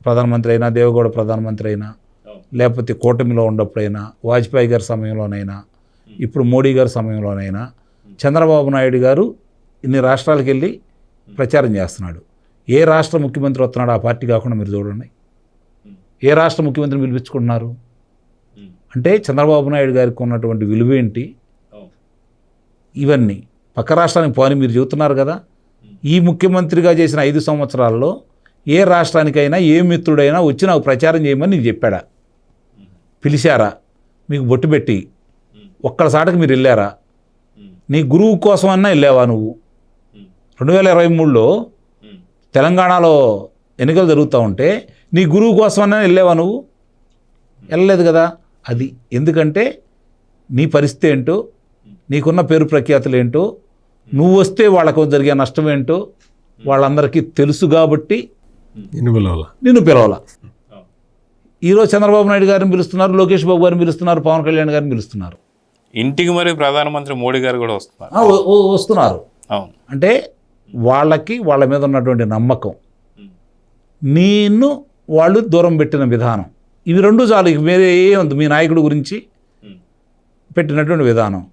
ప్రధానమంత్రి అయినా, దేవగౌడ ప్రధానమంత్రి అయినా, లేకపోతే కూటమిలో ఉన్నప్పుడైనా, వాజ్పేయి గారి సమయంలోనైనా, ఇప్పుడు మోడీ గారి సమయంలోనైనా చంద్రబాబు నాయుడు గారు ఇన్ని రాష్ట్రాలకు వెళ్ళి ప్రచారం చేస్తున్నాడు. ఏ రాష్ట్ర ముఖ్యమంత్రి వస్తున్నాడు ఆ పార్టీ కాకుండా మీరు చూడండి. ఏ రాష్ట్ర ముఖ్యమంత్రిని పిలిపించుకుంటున్నారు అంటే చంద్రబాబు నాయుడు గారికి ఉన్నటువంటి విలువ ఏంటి? ఇవన్నీ పక్క రాష్ట్రానికి పోని మీరు చెబుతున్నారు కదా. ఈ ముఖ్యమంత్రిగా చేసిన 5 సంవత్సరాల్లో ఏ రాష్ట్రానికైనా ఏ మిత్రుడైనా వచ్చి నాకు ప్రచారం చేయమని నీకు చెప్పాడా? పిలిచారా? మీకు బొట్టు పెట్టి ఒక్కసారికి మీరు వెళ్ళారా? నీ గురువు కోసం అన్నా వెళ్ళావా నువ్వు? 2023లో తెలంగాణలో ఎన్నికలు జరుగుతూ ఉంటే నీ గురువు కోసమన్నా వెళ్ళావా నువ్వు? వెళ్ళలేదు కదా. అది ఎందుకంటే నీ పరిస్థితి ఏంటో, నీకున్న పేరు ప్రఖ్యాతులు ఏంటో, నువ్వు వస్తే వాళ్ళకు జరిగే నష్టం ఏంటో వాళ్ళందరికీ తెలుసు. కాబట్టి నిన్ను పిలవాల. ఈరోజు చంద్రబాబు నాయుడు గారిని పిలుస్తున్నారు, లోకేష్ బాబు గారిని పిలుస్తున్నారు, పవన్ కళ్యాణ్ గారిని పిలుస్తున్నారు. ఇంటికి మరి ప్రధానమంత్రి మోడీ గారు కూడా వస్తున్నారు. అంటే వాళ్ళకి వాళ్ళ మీద ఉన్నటువంటి నమ్మకం, నిన్ను వాళ్ళు దూరం పెట్టిన విధానం, ఇవి 2 చాలు. ఇక వేరే ఏముంది మీ నాయకుడి గురించి పెట్టినటువంటి విధానం.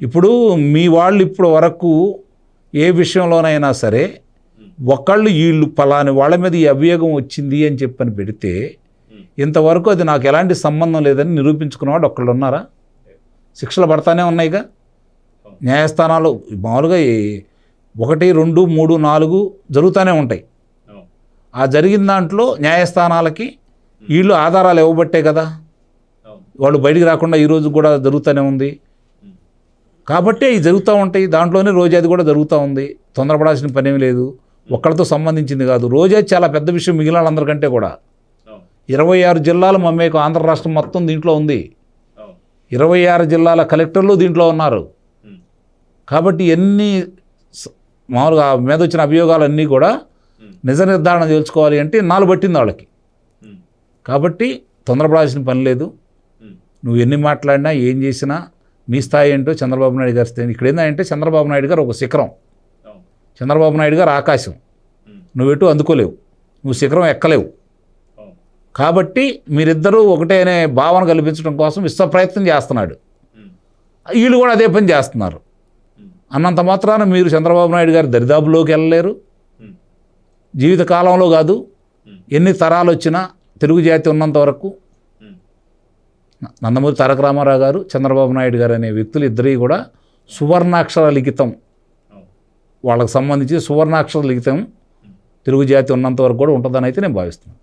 ఇప్పుడు మీ వాళ్ళు ఇప్పుడు వరకు ఏ విషయంలోనైనా సరే ఒకళ్ళు వీళ్ళు ఫలాని వాళ్ళ మీద ఈ అభియోగం వచ్చింది అని చెప్పని పెడితే ఇంతవరకు అది నాకు ఎలాంటి సంబంధం లేదని నిరూపించుకున్నవాడు ఒక్కళ్ళు ఉన్నారా? శిక్షలు పడతానే ఉన్నాయిగా న్యాయస్థానాలు. మామూలుగా 1, 2, 3, 4 జరుగుతూనే ఉంటాయి. ఆ జరిగిన దాంట్లో న్యాయస్థానాలకి వీళ్ళు ఆధారాలు ఇవ్వబట్టే కదా వాళ్ళు బయటికి రాకుండా ఈరోజు కూడా జరుగుతూనే ఉంది. కాబట్టి ఇవి జరుగుతూ ఉంటాయి. దాంట్లోనే రోజాది కూడా జరుగుతూ ఉంది. తొందరపడాల్సిన పని ఏమీ లేదు. ఒక్కడితో సంబంధించింది కాదు. రోజాది చాలా పెద్ద విషయం మిగిలిన వాళ్ళందరికంటే కూడా. 26 జిల్లాలు మమ్మేకు ఆంధ్ర రాష్ట్రం మొత్తం దీంట్లో ఉంది. 26 జిల్లాల కలెక్టర్లు దీంట్లో ఉన్నారు. కాబట్టి ఎన్ని మామూలుగా మీద వచ్చిన అభియోగాలన్నీ కూడా నిజ నిర్ధారణ తెలుసుకోవాలి అంటే 4 పట్టింది వాళ్ళకి. కాబట్టి తొందరపడాల్సిన పని లేదు. నువ్వు ఎన్ని మాట్లాడినా ఏం చేసినా మీ స్థాయి ఏంటో చంద్రబాబు నాయుడు గారి స్థాయి. ఇక్కడ ఏంటంటే చంద్రబాబు నాయుడు గారు ఒక శిఖరం, చంద్రబాబు నాయుడు గారు ఆకాశం. నువ్వెటు అందుకోలేవు, నువ్వు శిఖరం ఎక్కలేవు. కాబట్టి మీరిద్దరూ ఒకటే అనే భావన కల్పించడం కోసం విశ్వ ప్రయత్నం చేస్తున్నాడు. వీళ్ళు కూడా అదే పని చేస్తున్నారు. అన్నంత మాత్రాన మీరు చంద్రబాబు నాయుడు గారి దరిదాపులోకి వెళ్ళలేరు. జీవితకాలంలో కాదు, ఎన్ని తరాలు వచ్చినా తెలుగు జాతి ఉన్నంత వరకు నందమూరి తారక రామారావు గారు, చంద్రబాబు నాయుడు గారు అనే వ్యక్తులు ఇద్దరి కూడా సువర్ణాక్షర లిఖితం, వాళ్ళకి సంబంధించి సువర్ణాక్షర లిఖితం తెలుగు జాతి ఉన్నంత వరకు కూడా ఉంటుందని అయితే నేను భావిస్తున్నాను.